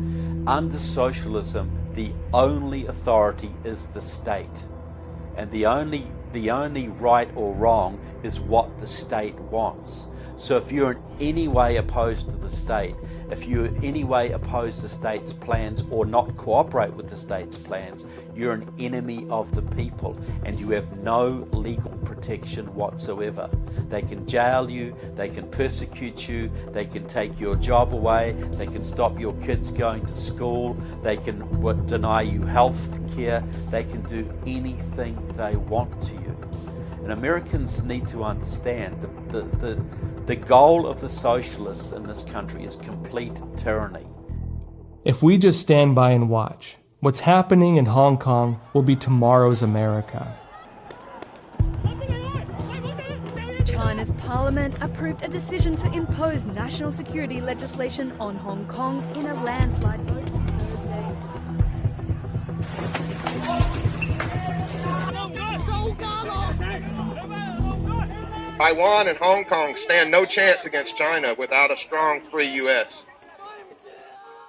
Under socialism, the only authority is the state. And the only right or wrong is what the state wants. So if you're in any way opposed to the state, if you in any way oppose the state's plans or not cooperate with the state's plans, you're an enemy of the people and you have no legal protection whatsoever. They can jail you, they can persecute you, they can take your job away, they can stop your kids going to school, they can deny you health care, they can do anything they want to you. And Americans need to understand the goal of the socialists in this country is complete tyranny. If we just stand by and watch, what's happening in Hong Kong will be tomorrow's America. China's parliament approved a decision to impose national security legislation on Hong Kong in a landslide vote on Thursday. Taiwan and Hong Kong stand no chance against China without a strong, free U.S.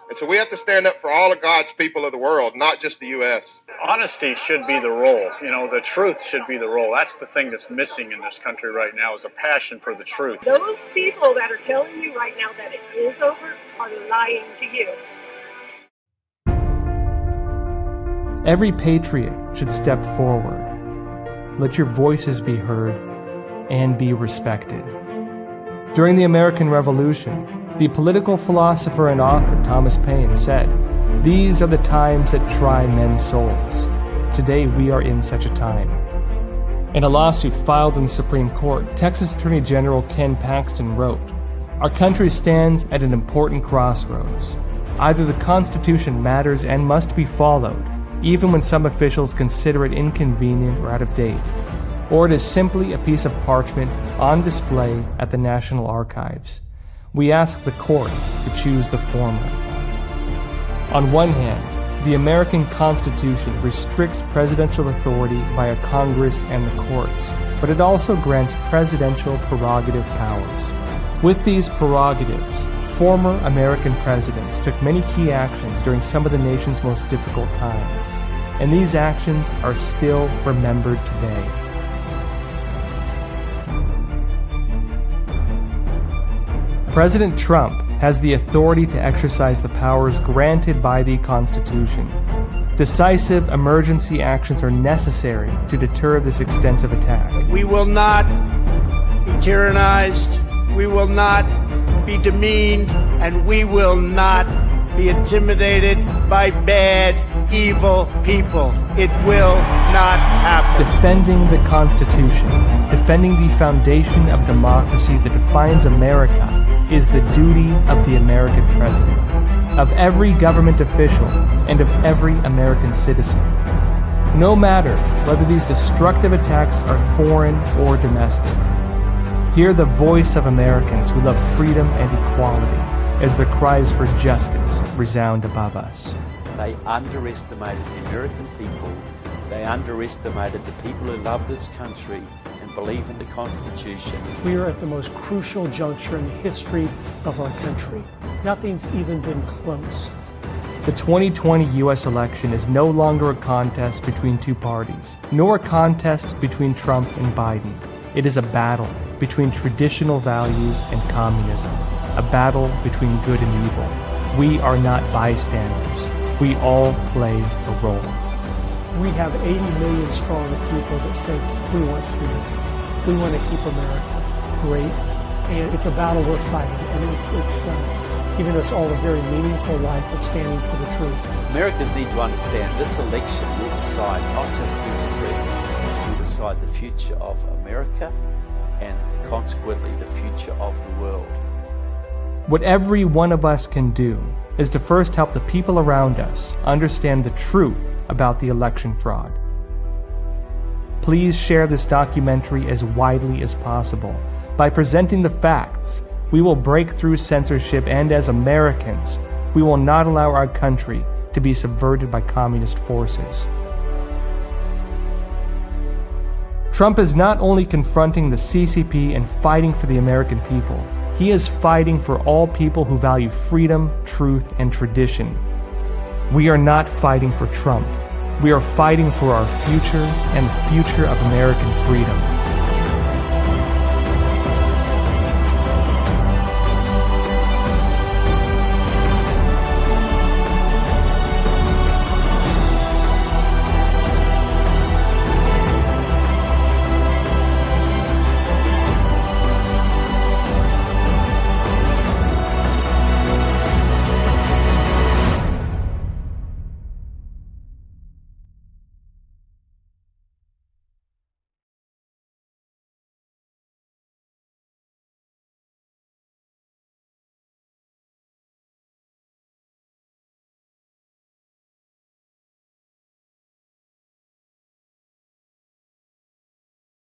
And so we have to stand up for all of God's people of the world, not just the U.S. Honesty should be the role. You know, the truth should be the role. That's the thing that's missing in this country right now is a passion for the truth. Those people that are telling you right now that it is over are lying to you. Every patriot should step forward. Let your voices be heard and be respected. During the American Revolution, the political philosopher and author Thomas Paine said, "These are the times that try men's souls." Today we are in such a time. In a lawsuit filed in the Supreme Court, Texas Attorney General Ken Paxton wrote, "Our country stands at an important crossroads. Either the Constitution matters and must be followed, even when some officials consider it inconvenient or out of date, or it is simply a piece of parchment on display at the National Archives. We ask the court to choose the former." On one hand, the American Constitution restricts presidential authority via Congress and the courts, but it also grants presidential prerogative powers. With these prerogatives, former American presidents took many key actions during some of the nation's most difficult times, and these actions are still remembered today. President Trump has the authority to exercise the powers granted by the Constitution. Decisive emergency actions are necessary to deter this extensive attack. We will not be tyrannized, we will not be demeaned, and we will not be intimidated by bad, evil people. It will not happen. Defending the Constitution, defending the foundation of democracy that defines America, is the duty of the American president, of every government official, and of every American citizen. No matter whether these destructive attacks are foreign or domestic. Hear the voice of Americans who love freedom and equality as their cries for justice resound above us. They underestimated the American people. They underestimated the people who love this country and believe in the Constitution. We are at the most crucial juncture in the history of our country. Nothing's even been close. The 2020 U.S. election is no longer a contest between two parties, nor a contest between Trump and Biden. It is a battle between traditional values and communism, a battle between good and evil. We are not bystanders. We all play a role. We have 80 million strong people that say we want freedom. We want to keep America great, and it's a battle worth fighting, and it's giving us all a very meaningful life of standing for the truth. Americans need to understand this election will decide not just who's president, it will decide the future of America and consequently the future of the world. What every one of us can do is to first help the people around us understand the truth about the election fraud. Please share this documentary as widely as possible. By presenting the facts, we will break through censorship, and as Americans, we will not allow our country to be subverted by communist forces. Trump is not only confronting the CCP and fighting for the American people, he is fighting for all people who value freedom, truth, and tradition. We are not fighting for Trump. We are fighting for our future and the future of American freedom.